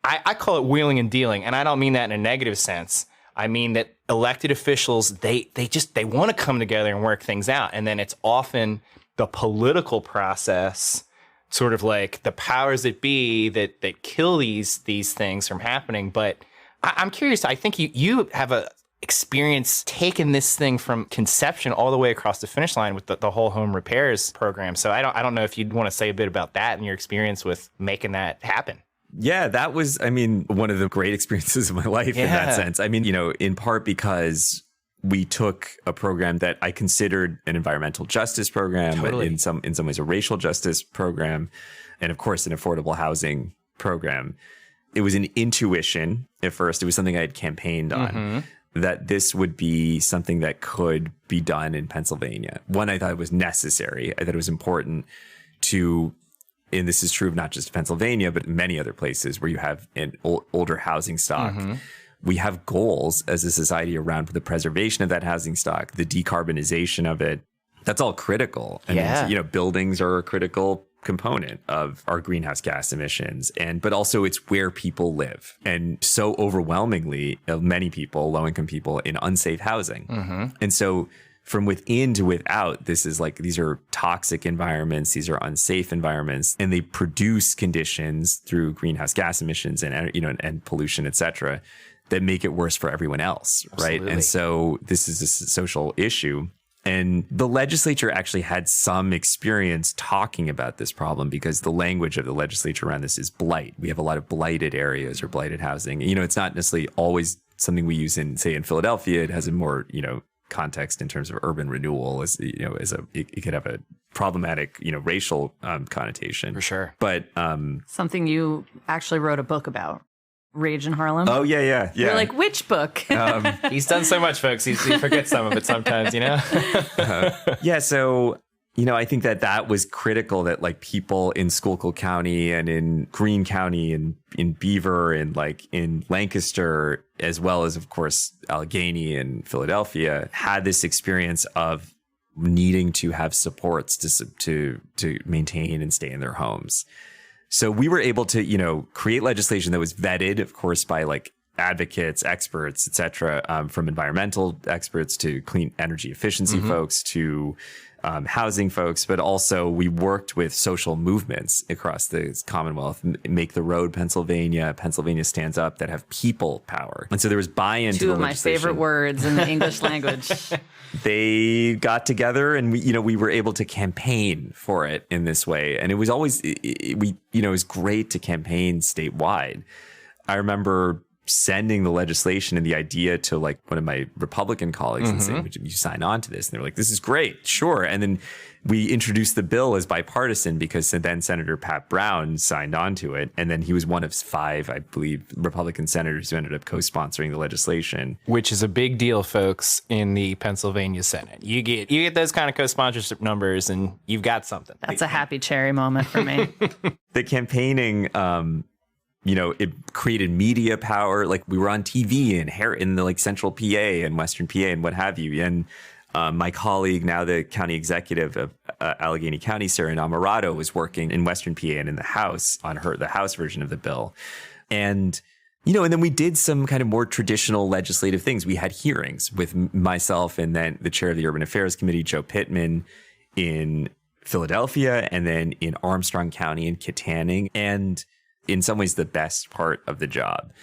I call it wheeling and dealing, and I don't mean that in a negative sense. I mean that elected officials, they want to come together and work things out, and then it's often the political process, sort of like the powers that be, that kill these things from happening. But I'm curious. I think you have a experience taking this thing from conception all the way across the finish line with the whole home repairs program. So I don't know if you'd want to say a bit about that and your experience with making that happen. Yeah, that was, one of the great experiences of my life in that sense. In part because we took a program that I considered an environmental justice program, Totally. in some ways a racial justice program, and of course an affordable housing program. It was an intuition at first. It was something I had campaigned on, that this would be something that could be done in Pennsylvania. One, I thought it was necessary. I thought it was important to, and this is true of not just Pennsylvania, but many other places where you have an older housing stock. We have goals as a society around the preservation of that housing stock, the decarbonization of it. That's all critical. And buildings are a critical component of our greenhouse gas emissions, but also it's where people live, and so overwhelmingly many people, low-income people, in unsafe housing. And so from within to without, this is like, these are toxic environments, these are unsafe environments, and they produce conditions through greenhouse gas emissions and pollution, etc., that make it worse for everyone else. Absolutely. Right? And so this is a social issue. And the legislature actually had some experience talking about this problem, because the language of the legislature around this is blight. We have a lot of blighted areas or blighted housing. It's not necessarily always something we use in Philadelphia. It has a more, context in terms of urban renewal, it could have a problematic, racial connotation. For sure. But Something you actually wrote a book about. Rage in Harlem. Oh, yeah. You're like, which book? He's done so much, folks. He forgets some of it sometimes, Yeah. So, I think that was critical, that like people in Schuylkill County and in Greene County and in Beaver and like in Lancaster, as well as, of course, Allegheny and Philadelphia, had this experience of needing to have supports to maintain and stay in their homes. So we were able to, create legislation that was vetted, of course, by like advocates, experts, et cetera, from environmental experts to clean energy efficiency folks to housing folks, but also we worked with social movements across the Commonwealth, Make the Road Pennsylvania Stands Up, that have people power. And so there was buy-in to the legislation. Two of my favorite words in the English language. They got together and we were able to campaign for it in this way. And it was always, it was great to campaign statewide. I remember sending the legislation and the idea to like one of my Republican colleagues and saying, would you sign on to this? And they were like, this is great. Sure. And then we introduced the bill as bipartisan because then Senator Pat Brown signed on to it. And then he was one of 5, I believe, Republican senators who ended up co-sponsoring the legislation. Which is a big deal, folks, in the Pennsylvania Senate. You get those kind of co-sponsorship numbers and you've got something. That's a happy cherry moment for me. The campaigning, it created media power. Like we were on TV in the like central PA and Western PA and what have you. And my colleague, now the county executive of Allegheny County, Sarah Namarato, was working in Western PA and in the House on the House version of the bill. And, and then we did some kind of more traditional legislative things. We had hearings with myself and then the chair of the Urban Affairs Committee, Joe Pittman, in Philadelphia, and then in Armstrong County in Kittanning. And in some ways, the best part of the job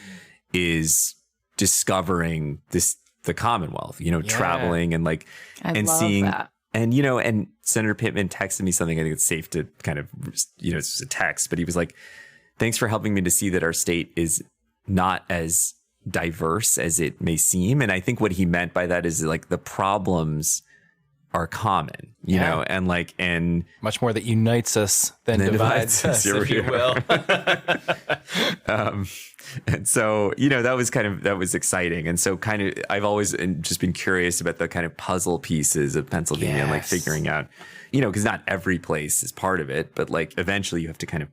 is discovering the Commonwealth, traveling and like, and seeing that. And, and Senator Pittman texted me something. I think it's safe to kind of, it's just a text, but he was like, thanks for helping me to see that our state is not as diverse as it may seem. And I think what he meant by that is like the problems are common, you know, and much more that unites us than divides us, if you will. And so, that was exciting. And so I've always just been curious about the kind of puzzle pieces of Pennsylvania and like figuring out, because not every place is part of it, but like eventually you have to kind of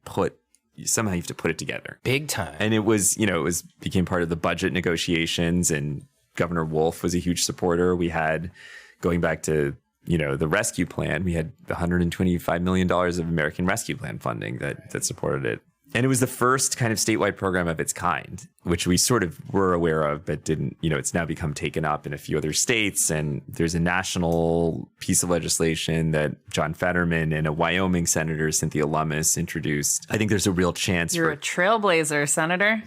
somehow you have to put it together. Big time. And it was, became part of the budget negotiations, and Governor Wolf was a huge supporter. We had, going back to, the rescue plan, we had $125 million of American Rescue Plan funding that supported it. And it was the first kind of statewide program of its kind, which we sort of were aware of, but didn't, it's now become taken up in a few other states. And there's a national piece of legislation that John Fetterman and a Wyoming senator, Cynthia Lummis, introduced. I think there's a real chance. You're a trailblazer, Senator.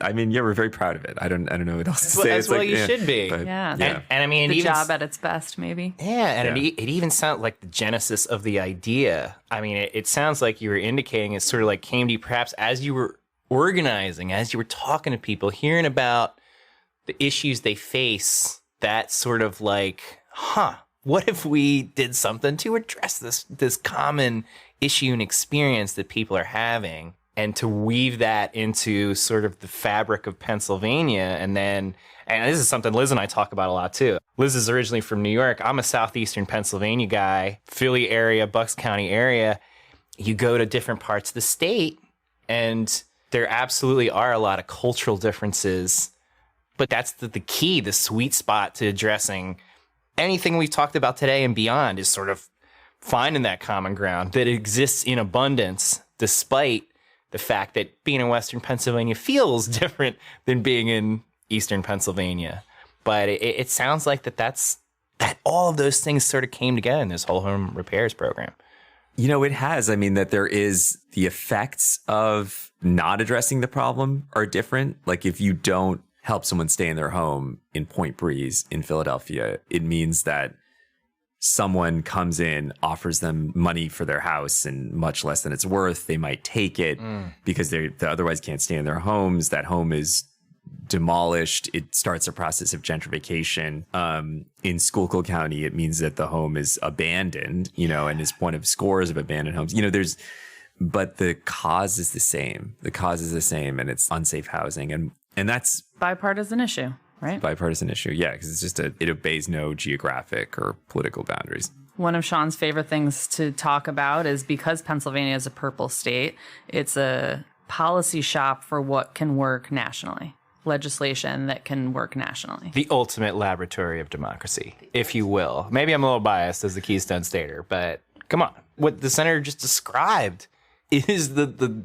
We're very proud of it. I don't know what else to say. As well, you should be. But, yeah. And I mean, the job at its best, maybe. Yeah. And it even sounds like the genesis of the idea. I mean, it sounds like you were indicating it sort of like came to you perhaps as you were organizing, as you were talking to people, hearing about the issues they face, that sort of like, what if we did something to address this common issue and experience that people are having? And to weave that into sort of the fabric of Pennsylvania. And this is something Liz and I talk about a lot too. Liz is originally from New York. I'm a southeastern Pennsylvania guy, Philly area, Bucks County area. You go to different parts of the state and there absolutely are a lot of cultural differences. But that's the key, the sweet spot to addressing anything we've talked about today and beyond, is sort of finding that common ground that exists in abundance, despite the fact that being in Western Pennsylvania feels different than being in Eastern Pennsylvania. But it sounds like that all of those things sort of came together in this whole home repairs program. It has. I mean, that there is the effects of not addressing the problem are different. Like if you don't help someone stay in their home in Point Breeze in Philadelphia, it means that someone comes in, offers them money for their house and much less than it's worth. They might take it because they otherwise can't stay in their homes. That home is demolished. It starts a process of gentrification. In Schuylkill County, it means that the home is abandoned, and is one of scores of abandoned homes. But the cause is the same. The cause is the same, and it's unsafe housing. And that's bipartisan issue. right? Bipartisan issue. Yeah, because it's just it obeys no geographic or political boundaries. One of Sean's favorite things to talk about is because Pennsylvania is a purple state, it's a policy shop for what can work nationally. Legislation that can work nationally. The ultimate laboratory of democracy, if you will. Maybe I'm a little biased as the Keystone Stater, but come on. What the senator just described is the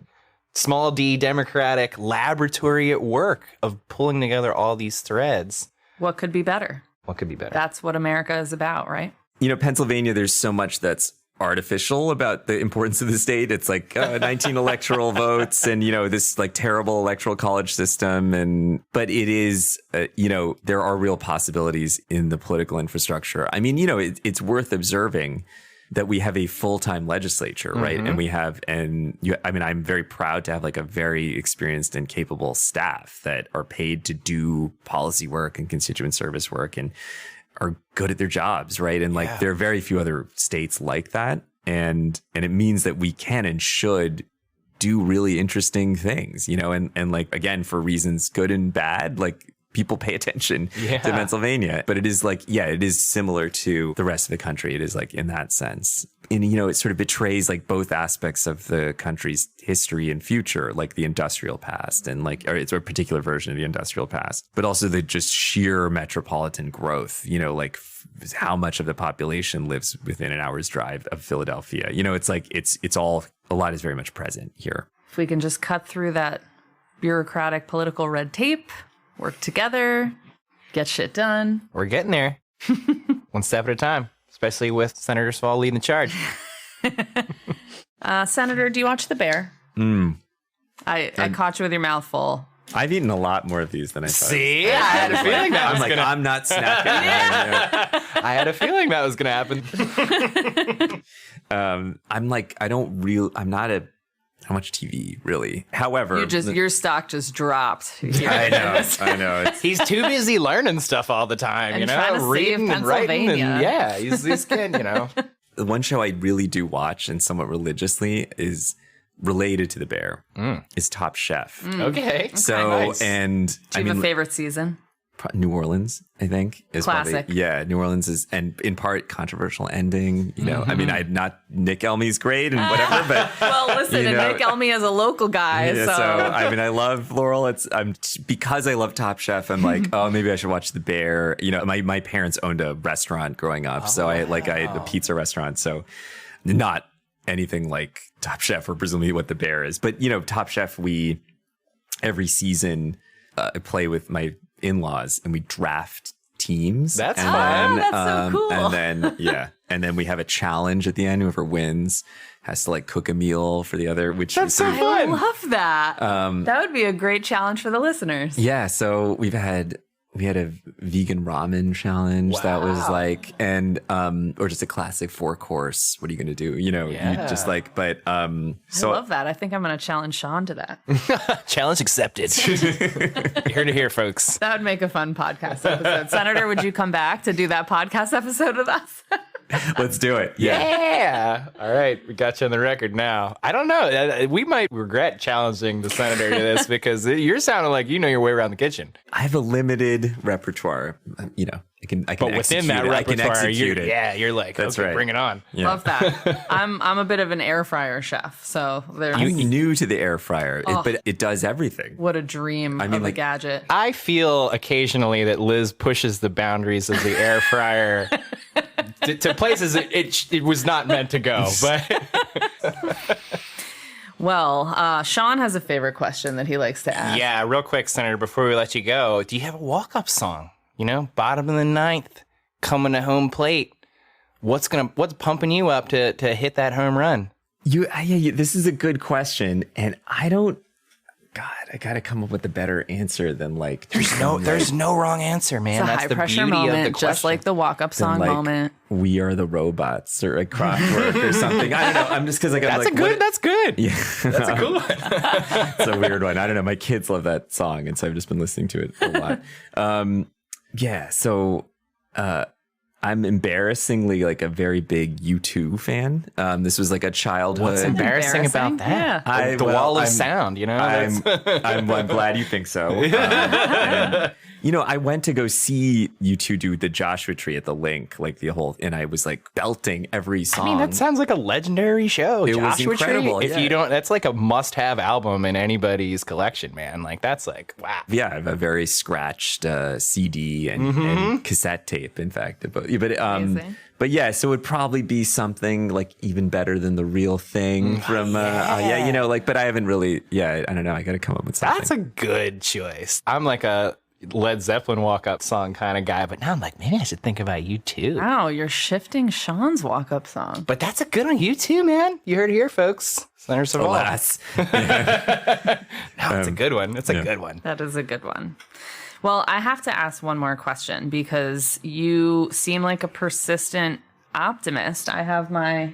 small d democratic laboratory at work of pulling together all these threads. What could be better? What could be better? That's what America is about, right? Pennsylvania, there's so much that's artificial about the importance of the state. It's like 19 electoral votes and, this like terrible electoral college system. But it is, there are real possibilities in the political infrastructure. I mean, it's worth observing that we have a full-time legislature, right? Mm-hmm. And I'm very proud to have like a very experienced and capable staff that are paid to do policy work and constituent service work and are good at their jobs, right? And there are very few other states like that. And it means that we can and should do really interesting things, and like, again, for reasons good and bad, like people pay attention to Pennsylvania, but it is like, it is similar to the rest of the country. It is like in that sense. And, it sort of betrays like both aspects of the country's history and future, like the industrial past and or it's a particular version of the industrial past, but also the just sheer metropolitan growth, like how much of the population lives within an hour's drive of Philadelphia. It's like, it's all, a lot is very much present here. If we can just cut through that bureaucratic political red tape, work together, get shit done. We're getting there. One step at a time, especially with Senator Saval leading the charge. Senator, do you watch The Bear? I caught you with your mouth full. I've eaten a lot more of these than I thought. See? I had a feeling that was I'm not snacking. I had a feeling that was going to happen. I'm not a how much TV, really. However, your stock just dropped. Here. I know. He's too busy learning stuff all the time, and trying to reading save and writing, and he's kid, The one show I really do watch and somewhat religiously is related to The Bear. Is Top Chef. Okay. So nice. And do you have a favorite season? New Orleans, I think, is classic. Probably, New Orleans is, and in part controversial ending. I mean, I'm not Nick Elmy's great and whatever, but well, listen, and Nick Elmy as a local guy, so I mean, I love Laurel. Because I love Top Chef. I'm like, oh, maybe I should watch The Bear. My parents owned a restaurant growing up, so I had a pizza restaurant. So not anything like Top Chef or presumably what The Bear is, but Top Chef. Every season I play with my in-laws and we draft teams. That's fun. That's so cool. And then we have a challenge at the end. Whoever wins has to cook a meal for the other, which that's so fun. I love that. That would be a great challenge for the listeners. Yeah. So we had a vegan ramen challenge that was or just a classic 4-course. What are you going to do? You just I love that. I think I'm going to challenge Sean to that. Challenge accepted. Here to hear, folks. That would make a fun podcast episode. Senator, would you come back to do that podcast episode with us? Let's do it. Yeah. All right. We got you on the record now. I don't know. We might regret challenging the senator to this because you're sounding like you know your way around the kitchen. I have a limited repertoire. I can but within that repertoire, you're like, that's okay, right. Bring it on. Yeah. Love that. I'm a bit of an air fryer chef, so I'm new to the air fryer, but it does everything. What a dream of a gadget. I feel occasionally that Liz pushes the boundaries of the air fryer to places it was not meant to go. But well, Sean has a favorite question that he likes to ask. Yeah, real quick, Senator, before we let you go, do you have a walk-up song? Bottom of the ninth, coming to home plate. What's pumping you up to hit that home run? This is a good question, and I got to come up with a better answer than there's no wrong answer, man. It's a That's high the pressure beauty moment, of the question. just like the walk-up song moment. We Are the Robots or Craftwork or something. I don't know. I'm just because That's good. Yeah, that's a cool one. It's a weird one. I don't know. My kids love that song, and so I've just been listening to it a lot. So I'm embarrassingly a very big U2 fan. This was a childhood. What's embarrassing about that? Yeah. The wall of sound, I'm glad you think so. I went to go see you two do the Joshua Tree at the Link, like the whole, and I was like belting every song. I mean, that sounds like a legendary show. It was Joshua incredible. Tree. If you don't, that's like a must-have album in anybody's collection, man. Like that's like, wow. Yeah, I have a very scratched CD and cassette tape, in fact. But yeah, so it would probably be something like even better than The Real Thing from, but I haven't really, I don't know. I got to come up with something. That's a good choice. I'm like a Led Zeppelin walk-up song kind of guy, but now I'm like, maybe I should think about U2. Wow, you're shifting Sean's walk-up song. But that's a good one, U2, man. You heard it here, folks. Senator Saval. Alas. No, it's a good one. It's a good one. That is a good one. Well, I have to ask one more question because you seem like a persistent optimist. I have my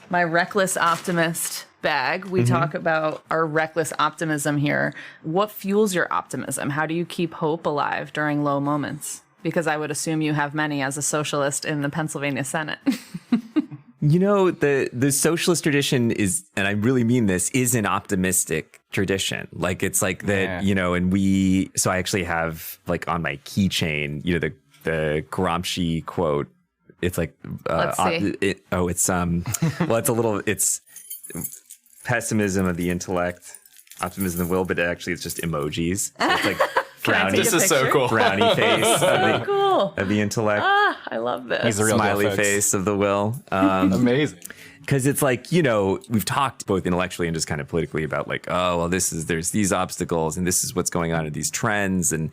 reckless optimist bag. We talk about our reckless optimism here. What fuels your optimism? How do you keep hope alive during low moments? Because I would assume you have many as a socialist in the Pennsylvania Senate. The socialist tradition is, and I really mean this, is an optimistic tradition. Like it's like that, and so I actually have like on my keychain, the Gramsci quote. It's like, Let's see. It's pessimism of the intellect, optimism of the will, but actually it's just emojis. So it's like frowny. This is so cool. Frowny face of the intellect. I love this. He's the real Smiley deal, folks. face of the will. Amazing. Because it's like, we've talked both intellectually and just kind of politically about like, there's these obstacles and this is what's going on in these trends and,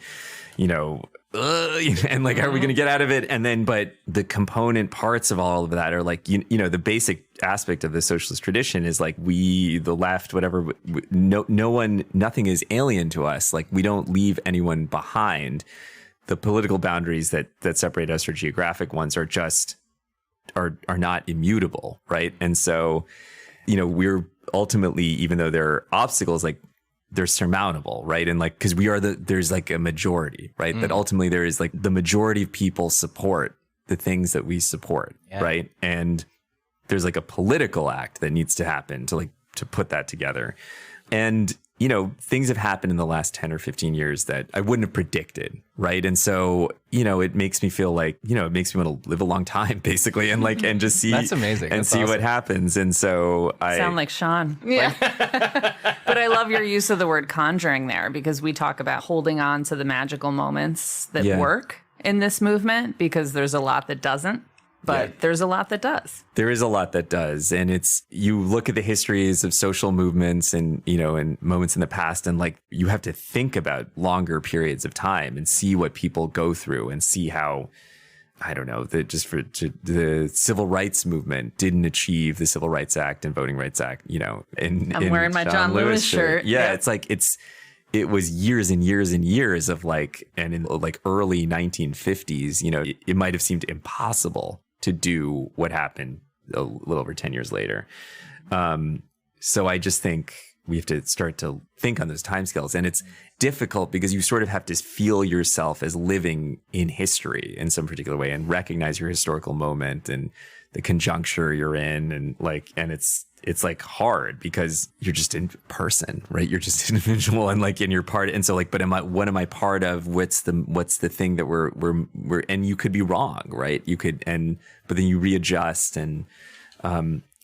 and like, are we going to get out of it? And then, but the component parts of all of that are like, the basic aspect of the socialist tradition is like the left, whatever, nothing is alien to us. Like we don't leave anyone behind. The political boundaries that separate us or geographic ones are just, are not immutable. Right. And so, we're ultimately, even though there are obstacles, like they're surmountable, right? And like, because there's like a majority, right? That ultimately there is like the majority of people support the things that we support, right? And there's like a political act that needs to happen to put that together. And, things have happened in the last 10 or 15 years that I wouldn't have predicted, right? And so, it makes me feel like, it makes me want to live a long time, basically, and like, and just see, that's amazing. And that's see awesome. what happens. And so I sound like Sean. Yeah. But I love your use of the word conjuring there because we talk about holding on to the magical moments that work in this movement because there's a lot that doesn't. But there's a lot that does. There is a lot that does. And you look at the histories of social movements and, and moments in the past, and like you have to think about longer periods of time and see what people go through and see how, I don't know, the civil rights movement didn't achieve the Civil Rights Act and Voting Rights Act, I'm wearing my John Lewis shirt. Yeah, Yep. it's like it was years and years and years of like, and in like early 1950s, it might have seemed impossible to do what happened a little over 10 years later. So I just think we have to start to think on those timescales. And it's difficult because you sort of have to feel yourself as living in history in some particular way and recognize your historical moment and the conjuncture you're in. And it's like hard because you're just in person, right? You're just individual and like in your part. And so like, but what am I part of? What's the thing that we're, and you could be wrong, right? But then you readjust. And,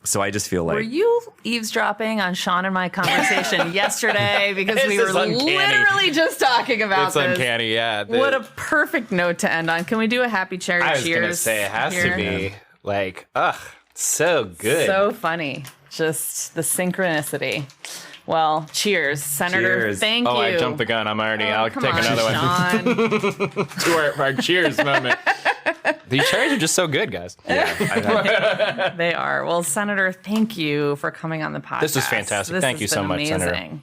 so I just feel like. Were you eavesdropping on Sean and my conversation yesterday? Because we were literally just talking about it's this. It's uncanny, yeah. What a perfect note to end on. Can we do a happy cherry cheers? I was going to say it has to be like, so good. So funny. Just the synchronicity. Well, cheers. Senator, cheers. Thank you. Oh, I jumped the gun. I'm already. I'll take another one. To our cheers moment. These cherries are just so good, guys. Yeah, they are. Well, Senator, thank you for coming on the podcast. This was fantastic. Thank you so much, amazing. Senator.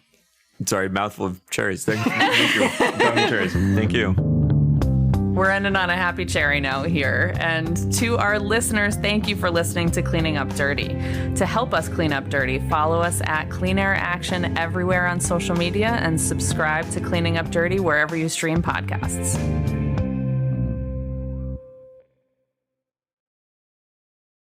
Sorry, mouthful of cherries. Thank you. Cherries. Thank you. We're ending on a happy cherry note here. And to our listeners, thank you for listening to Cleaning Up Dirty. To help us clean up dirty, follow us at Clean Air Action everywhere on social media and subscribe to Cleaning Up Dirty wherever you stream podcasts.